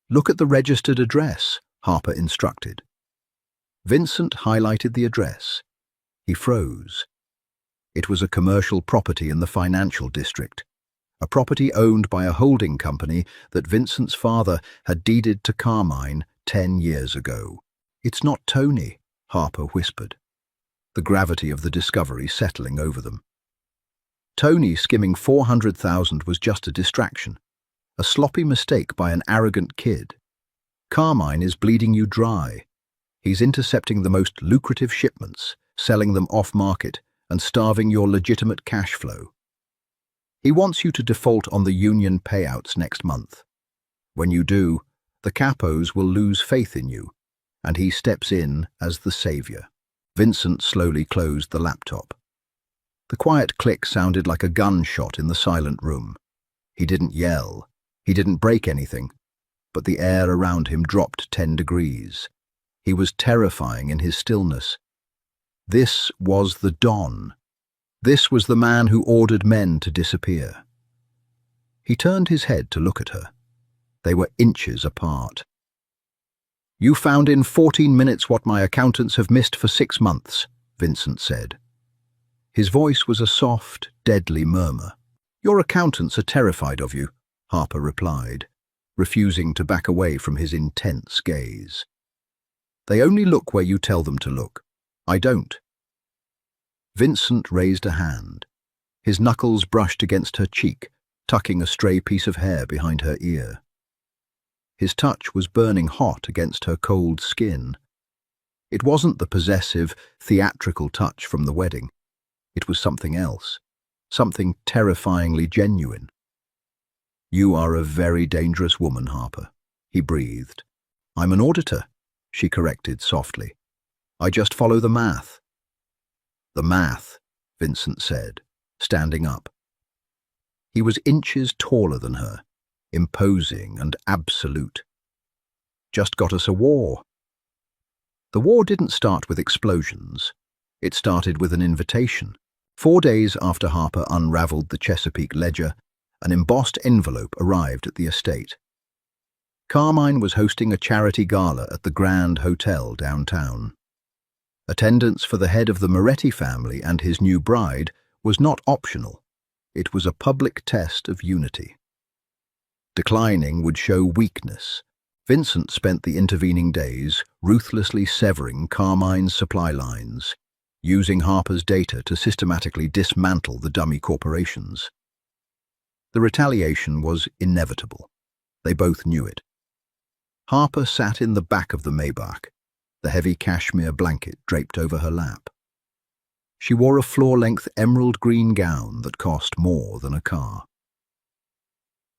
Look at the registered address, Harper instructed. Vincent highlighted the address. He froze. It was a commercial property in the financial district, a property owned by a holding company that Vincent's father had deeded to Carmine 10 years ago. It's not Tony, Harper whispered, the gravity of the discovery settling over them. Tony skimming 400,000 was just a distraction, a sloppy mistake by an arrogant kid. Carmine is bleeding you dry. He's intercepting the most lucrative shipments, selling them off-market, and starving your legitimate cash flow. He wants you to default on the union payouts next month. When you do, the capos will lose faith in you, and he steps in as the savior. Vincent slowly closed the laptop. The quiet click sounded like a gunshot in the silent room. He didn't yell. He didn't break anything, but the air around him dropped 10 degrees. He was terrifying in his stillness. This was the Don. This was the man who ordered men to disappear. He turned his head to look at her. They were inches apart. You found in 14 minutes what my accountants have missed for 6 months, Vincent said. His voice was a soft, deadly murmur. Your accountants are terrified of you, Harper replied, refusing to back away from his intense gaze. They only look where you tell them to look. I don't. Vincent raised a hand. His knuckles brushed against her cheek, tucking a stray piece of hair behind her ear. His touch was burning hot against her cold skin. It wasn't the possessive, theatrical touch from the wedding. It was something else, something terrifyingly genuine. You are a very dangerous woman, Harper, he breathed. I'm an auditor, she corrected softly. I just follow the math. The math, Vincent said, standing up. He was inches taller than her, imposing and absolute. Just got us a war. The war didn't start with explosions. It started with an invitation. 4 days after Harper unraveled the Chesapeake ledger, an embossed envelope arrived at the estate. Carmine was hosting a charity gala at the Grand Hotel downtown. Attendance for the head of the Moretti family and his new bride was not optional. It was a public test of unity. Declining would show weakness. Vincent spent the intervening days ruthlessly severing Carmine's supply lines, using Harper's data to systematically dismantle the dummy corporations. The retaliation was inevitable. They both knew it. Harper sat in the back of the Maybach, the heavy cashmere blanket draped over her lap. She wore a floor-length emerald green gown that cost more than a car.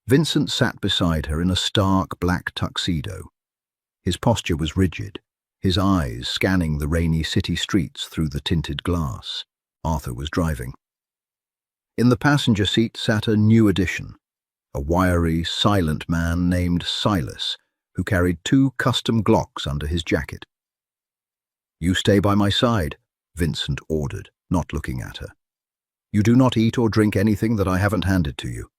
Vincent sat beside her in a stark black tuxedo. His posture was rigid, his eyes scanning the rainy city streets through the tinted glass. Arthur was driving. In the passenger seat sat a new addition, a wiry, silent man named Silas, who carried 2 custom Glocks under his jacket. "You stay by my side," Vincent ordered, not looking at her. "You do not eat or drink anything that I haven't handed to you.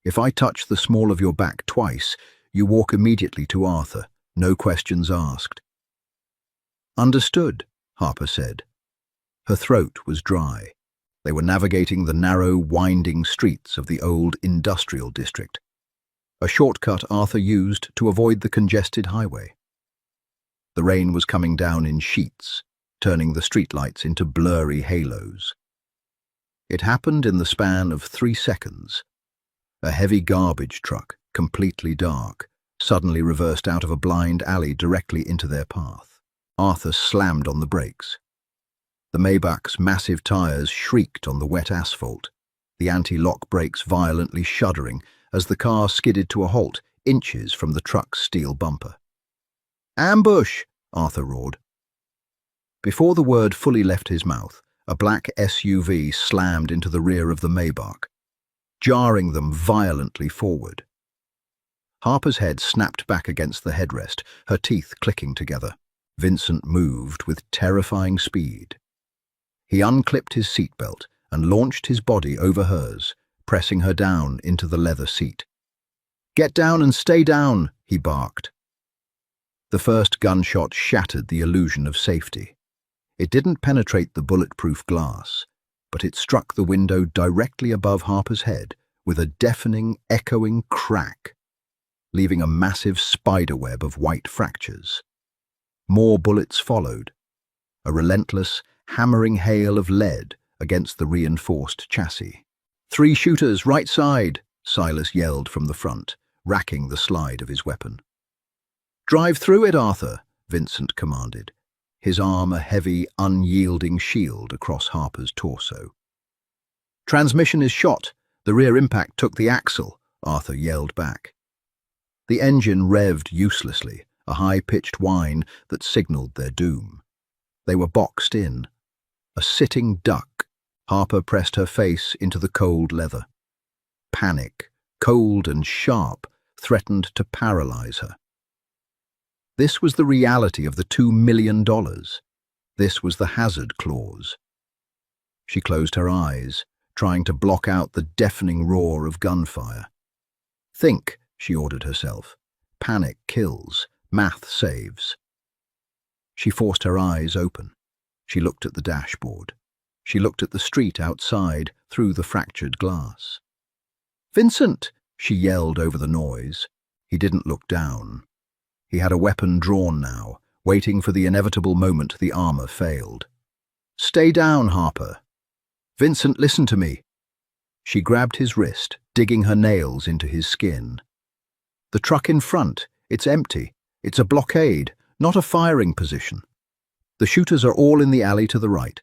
If I touch the small of your back twice, you walk immediately to Arthur, no questions asked." "Understood," Harper said. Her throat was dry. They were navigating the narrow, winding streets of the old industrial district, a shortcut Arthur used to avoid the congested highway. The rain was coming down in sheets, turning the streetlights into blurry halos. It happened in the span of 3 seconds. A heavy garbage truck, completely dark, suddenly reversed out of a blind alley directly into their path. Arthur slammed on the brakes. The Maybach's massive tires shrieked on the wet asphalt, the anti-lock brakes violently shuddering as the car skidded to a halt inches from the truck's steel bumper. "Ambush!" Arthur roared. Before the word fully left his mouth, a black SUV slammed into the rear of the Maybach, jarring them violently forward. Harper's head snapped back against the headrest, her teeth clicking together. Vincent moved with terrifying speed. He unclipped his seatbelt and launched his body over hers, pressing her down into the leather seat. "Get down and stay down," he barked. The first gunshot shattered the illusion of safety. It didn't penetrate the bulletproof glass, but it struck the window directly above Harper's head with a deafening, echoing crack, leaving a massive spiderweb of white fractures. More bullets followed, a relentless, hammering hail of lead against the reinforced chassis. "3 shooters, right side," Silas yelled from the front, racking the slide of his weapon. "Drive through it, Arthur," Vincent commanded, his arm a heavy, unyielding shield across Harper's torso. "Transmission is shot. The rear impact took the axle," Arthur yelled back. The engine revved uselessly, a high-pitched whine that signaled their doom. They were boxed in. A sitting duck, Harper pressed her face into the cold leather. Panic, cold and sharp, threatened to paralyze her. This was the reality of the $2 million. This was the hazard clause. She closed her eyes, trying to block out the deafening roar of gunfire. "Think," she ordered herself. "Panic kills. Math saves." She forced her eyes open. She looked at the dashboard. She looked at the street outside through the fractured glass. "Vincent!" she yelled over the noise. He didn't look down. He had a weapon drawn now, waiting for the inevitable moment the armor failed. "Stay down, Harper." "Vincent, listen to me." She grabbed his wrist, digging her nails into his skin. "The truck in front, it's empty. It's a blockade, not a firing position. The shooters are all in the alley to the right."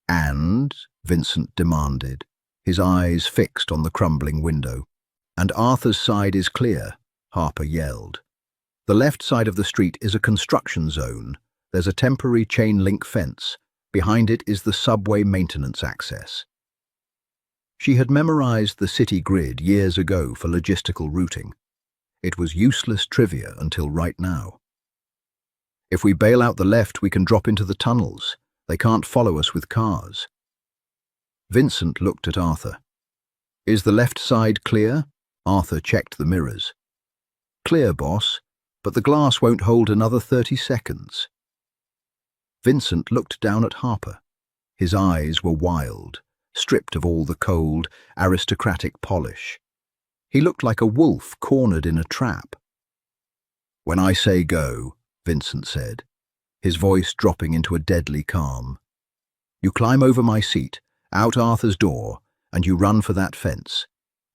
"And?" Vincent demanded, his eyes fixed on the crumbling window. "And Arthur's side is clear," Harper yelled. "The left side of the street is a construction zone. There's a temporary chain-link fence. Behind it is the subway maintenance access." She had memorized the city grid years ago for logistical routing. It was useless trivia until right now. "If we bail out the left, we can drop into the tunnels. They can't follow us with cars." Vincent looked at Arthur. "Is the left side clear?" Arthur checked the mirrors. "Clear, boss, but the glass won't hold another 30 seconds. Vincent looked down at Harper. His eyes were wild, stripped of all the cold, aristocratic polish. He looked like a wolf cornered in a trap. "When I say go," Vincent said, his voice dropping into a deadly calm, "you climb over my seat, out Arthur's door, and you run for that fence.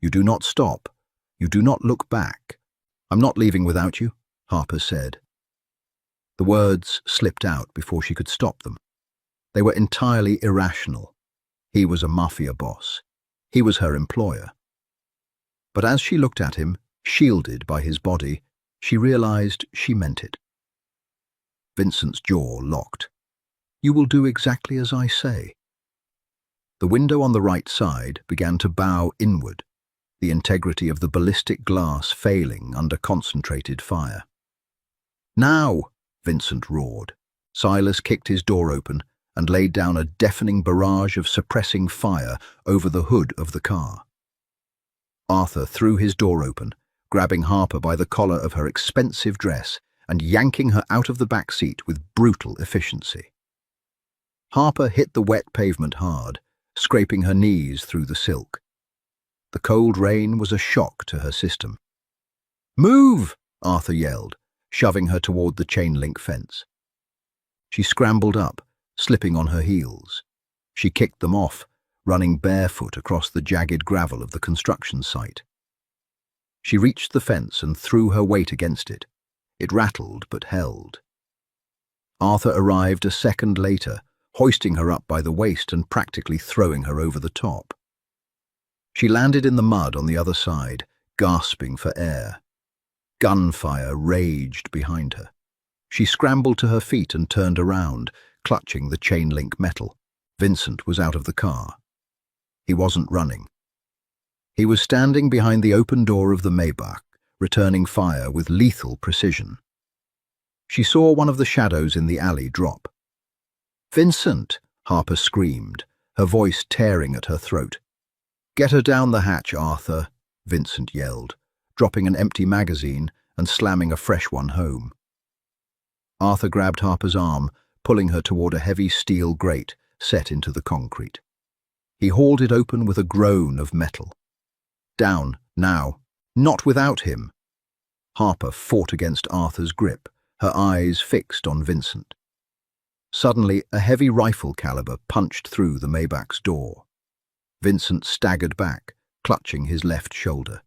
You do not stop. You do not look back." "I'm not leaving without you," Harper said. The words slipped out before she could stop them. They were entirely irrational. He was a Mafia boss. He was her employer. But as she looked at him, shielded by his body, she realized she meant it. Vincent's jaw locked. "You will do exactly as I say." The window on the right side began to bow inward, the integrity of the ballistic glass failing under concentrated fire. "Now!" Vincent roared. Silas kicked his door open and laid down a deafening barrage of suppressing fire over the hood of the car. Arthur threw his door open, grabbing Harper by the collar of her expensive dress and yanking her out of the back seat with brutal efficiency. Harper hit the wet pavement hard, scraping her knees through the silk. The cold rain was a shock to her system. "Move!" Arthur yelled, shoving her toward the chain-link fence. She scrambled up, slipping on her heels. She kicked them off, running barefoot across the jagged gravel of the construction site. She reached the fence and threw her weight against it. It rattled but held. Arthur arrived a second later, hoisting her up by the waist and practically throwing her over the top. She landed in the mud on the other side, gasping for air. Gunfire raged behind her. She scrambled to her feet and turned around, clutching the chain-link metal. Vincent was out of the car. He wasn't running. He was standing behind the open door of the Maybach, returning fire with lethal precision. She saw one of the shadows in the alley drop. "Vincent!" Harper screamed, her voice tearing at her throat. "Get her down the hatch, Arthur," Vincent yelled, dropping an empty magazine and slamming a fresh one home. Arthur grabbed Harper's arm, pulling her toward a heavy steel grate set into the concrete. He hauled it open with a groan of metal. "Down, now. Not without him." Harper fought against Arthur's grip, her eyes fixed on Vincent. Suddenly, a heavy rifle caliber punched through the Maybach's door. Vincent staggered back, clutching his left shoulder.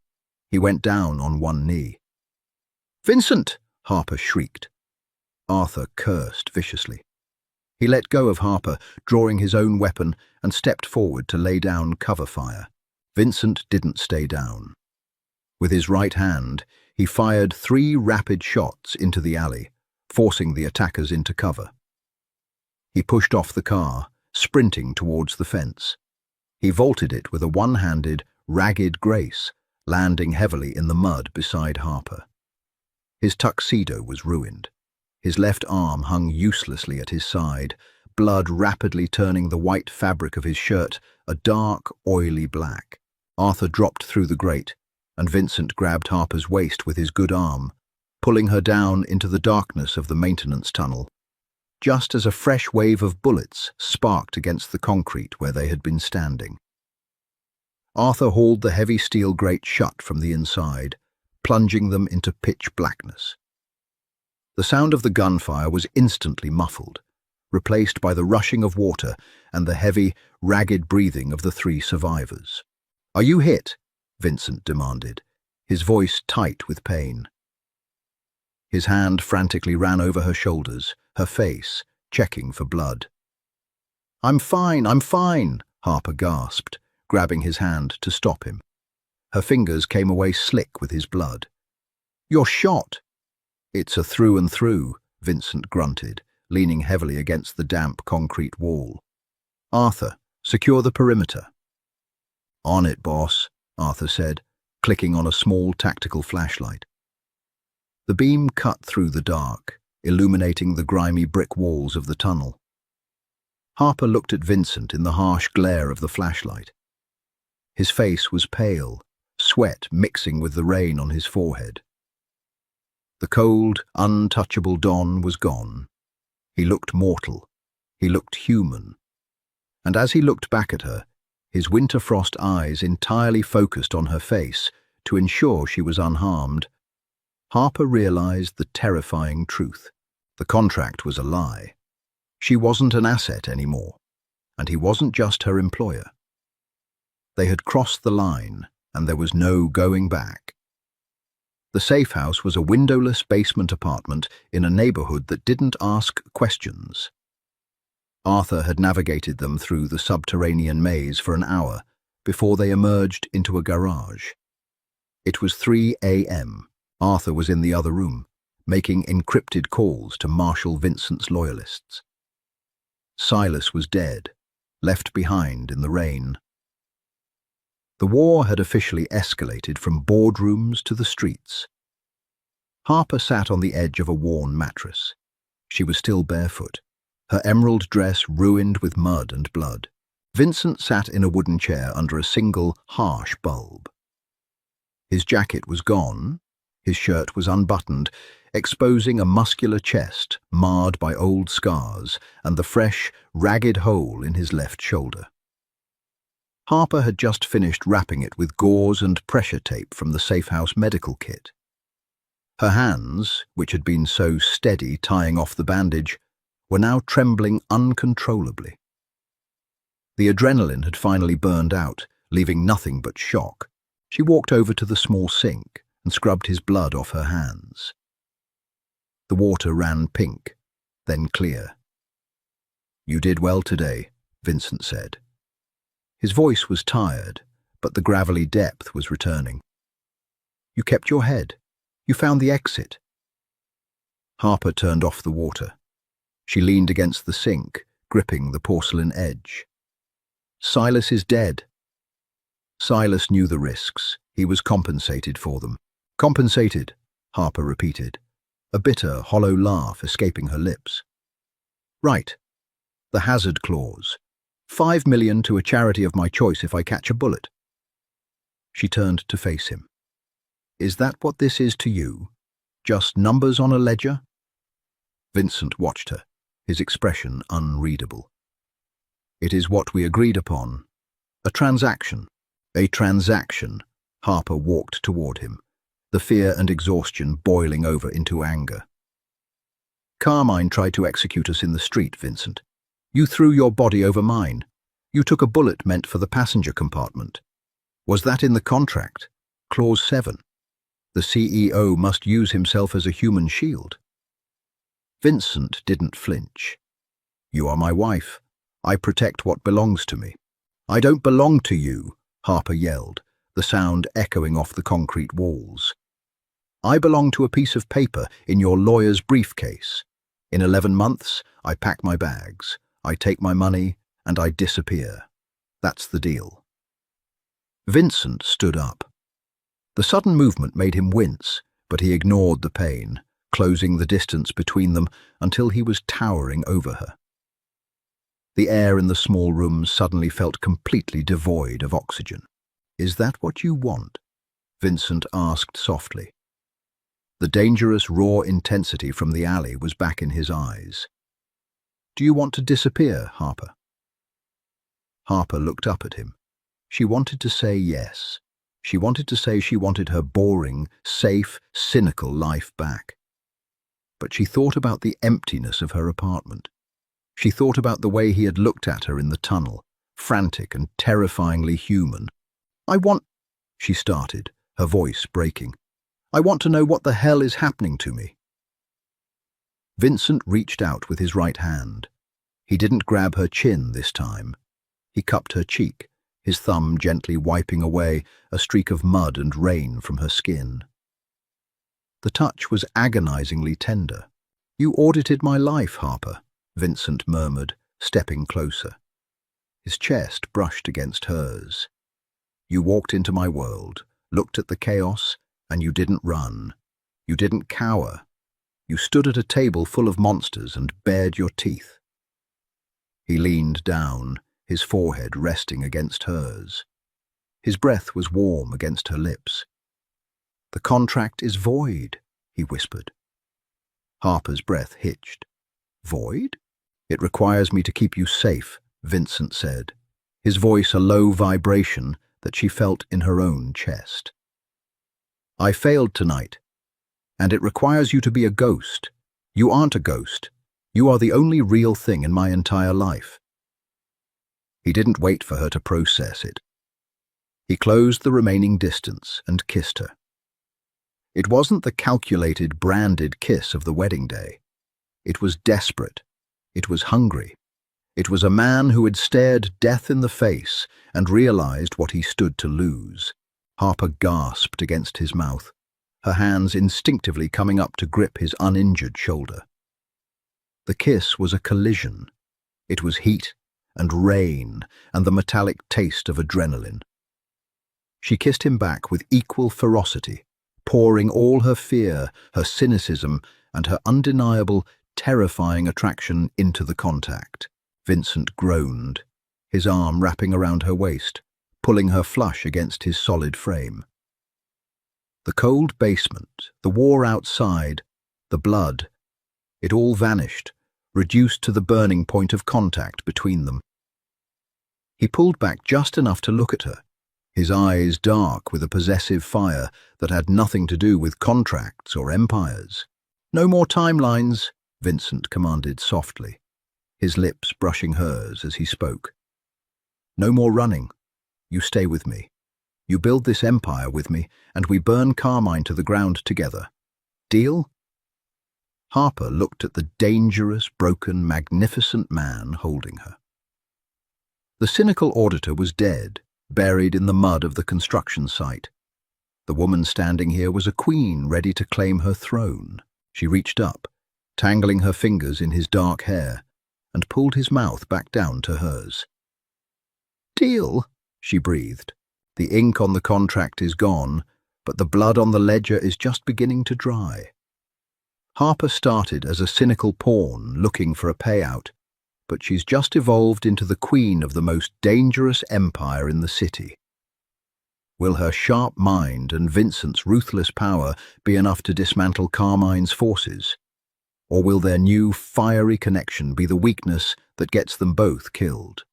He went down on one knee. "Vincent!" Harper shrieked. Arthur cursed viciously. He let go of Harper, drawing his own weapon, and stepped forward to lay down cover fire. Vincent didn't stay down. With his right hand, he fired 3 rapid shots into the alley, forcing the attackers into cover. He pushed off the car, sprinting towards the fence. He vaulted it with a one-handed, ragged grace, landing heavily in the mud beside Harper. His tuxedo was ruined. His left arm hung uselessly at his side, blood rapidly turning the white fabric of his shirt a dark, oily black. Arthur dropped through the grate, and Vincent grabbed Harper's waist with his good arm, pulling her down into the darkness of the maintenance tunnel, just as a fresh wave of bullets sparked against the concrete where they had been standing. Arthur hauled the heavy steel grate shut from the inside, plunging them into pitch blackness. The sound of the gunfire was instantly muffled, replaced by the rushing of water and the heavy, ragged breathing of the 3 survivors. "Are you hit?" Vincent demanded, his voice tight with pain. His hand frantically ran over her shoulders, her face, checking for blood. I'm fine," Harper gasped, grabbing his hand to stop him. Her fingers came away slick with his blood. "You're shot." "It's a through and through," Vincent grunted, leaning heavily against the damp concrete wall. "Arthur, secure the perimeter." "On it, boss," Arthur said, clicking on a small tactical flashlight. The beam cut through the dark, illuminating the grimy brick walls of the tunnel. Harper looked at Vincent in the harsh glare of the flashlight. His face was pale, sweat mixing with the rain on his forehead. The cold, untouchable dawn was gone. He looked mortal. He looked human. And as he looked back at her, his winter frost eyes entirely focused on her face to ensure she was unharmed, Harper realized the terrifying truth. The contract was a lie. She wasn't an asset anymore, and he wasn't just her employer. They had crossed the line, and there was no going back. The safe house was a windowless basement apartment in a neighborhood that didn't ask questions. Arthur had navigated them through the subterranean maze for an hour before they emerged into a garage. It was 3 a.m. Arthur was in the other room, making encrypted calls to Marshal Vincent's loyalists. Silas was dead, left behind in the rain. The war had officially escalated from boardrooms to the streets. Harper sat on the edge of a worn mattress. She was still barefoot, her emerald dress ruined with mud and blood. Vincent sat in a wooden chair under a single, harsh bulb. His jacket was gone, his shirt was unbuttoned, exposing a muscular chest marred by old scars and the fresh, ragged hole in his left shoulder. Harper had just finished wrapping it with gauze and pressure tape from the Safehouse medical kit. Her hands, which had been so steady tying off the bandage, were now trembling uncontrollably. The adrenaline had finally burned out, leaving nothing but shock. She walked over to the small sink and scrubbed his blood off her hands. The water ran pink, then clear. "You did well today," Vincent said. His voice was tired, but the gravelly depth was returning. "You kept your head. You found the exit." Harper turned off the water. She leaned against the sink, gripping the porcelain edge. "Silas is dead." Silas knew the risks. He was compensated for them. "Compensated," Harper repeated, a bitter, hollow laugh escaping her lips. "Right. The hazard clause. 5 million to a charity of my choice if I catch a bullet." She turned to face him. "Is that what this is to you? Just numbers on a ledger?" Vincent watched her, his expression unreadable. "It is what we agreed upon. A transaction." "A transaction." Harper walked toward him, the fear and exhaustion boiling over into anger. "Carmine tried to execute us in the street, Vincent. You threw your body over mine. You took a bullet meant for the passenger compartment. Was that in the contract? Clause 7. The CEO must use himself as a human shield." Vincent didn't flinch. "You are my wife. I protect what belongs to me." "I don't belong to you," Harper yelled, the sound echoing off the concrete walls. "I belong to a piece of paper in your lawyer's briefcase. In 11 months, I pack my bags, I take my money, and I disappear. That's the deal." Vincent stood up. The sudden movement made him wince, but he ignored the pain, closing the distance between them until he was towering over her. The air in the small room suddenly felt completely devoid of oxygen. "Is that what you want?" Vincent asked softly. The dangerous, raw intensity from the alley was back in his eyes. "Do you want to disappear, Harper?" Harper looked up at him. She wanted to say yes. She wanted to say she wanted her boring, safe, cynical life back. But she thought about the emptiness of her apartment. She thought about the way he had looked at her in the tunnel, frantic and terrifyingly human. "I want," she started, her voice breaking. "I want to know what the hell is happening to me." Vincent reached out with his right hand. He didn't grab her chin this time. He cupped her cheek, his thumb gently wiping away a streak of mud and rain from her skin. The touch was agonizingly tender. "You audited my life, Harper," Vincent murmured, stepping closer. His chest brushed against hers. "You walked into my world, looked at the chaos, and you didn't run. You didn't cower. You stood at a table full of monsters and bared your teeth." He leaned down, his forehead resting against hers. His breath was warm against her lips. "The contract is void," he whispered. Harper's breath hitched. "Void?" "It requires me to keep you safe," Vincent said, his voice a low vibration that she felt in her own chest. "I failed tonight, and it requires you to be a ghost. You aren't a ghost. You are the only real thing in my entire life." He didn't wait for her to process it. He closed the remaining distance and kissed her. It wasn't the calculated, branded kiss of the wedding day. It was desperate. It was hungry. It was a man who had stared death in the face and realized what he stood to lose. Harper gasped against his mouth, her hands instinctively coming up to grip his uninjured shoulder. The kiss was a collision. It was heat and rain and the metallic taste of adrenaline. She kissed him back with equal ferocity, pouring all her fear, her cynicism, and her undeniable, terrifying attraction into the contact. Vincent groaned, his arm wrapping around her waist, pulling her flush against his solid frame. The cold basement, the war outside, the blood, it all vanished, reduced to the burning point of contact between them. He pulled back just enough to look at her, his eyes dark with a possessive fire that had nothing to do with contracts or empires. "No more timelines," Vincent commanded softly, his lips brushing hers as he spoke. "No more running. You stay with me. You build this empire with me, and we burn Carmine to the ground together. Deal?" Harper looked at the dangerous, broken, magnificent man holding her. The cynical auditor was dead, buried in the mud of the construction site. The woman standing here was a queen ready to claim her throne. She reached up, tangling her fingers in his dark hair, and pulled his mouth back down to hers. "Deal," she breathed. "The ink on the contract is gone, but the blood on the ledger is just beginning to dry." Harper started as a cynical pawn looking for a payout, but she's just evolved into the queen of the most dangerous empire in the city. Will her sharp mind and Vincent's ruthless power be enough to dismantle Carmine's forces? Or will their new, fiery connection be the weakness that gets them both killed?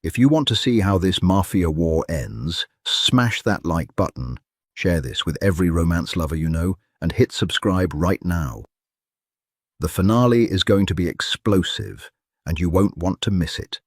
If you want to see how this Mafia war ends, smash that like button, share this with every romance lover you know, and hit subscribe right now. The finale is going to be explosive, and you won't want to miss it.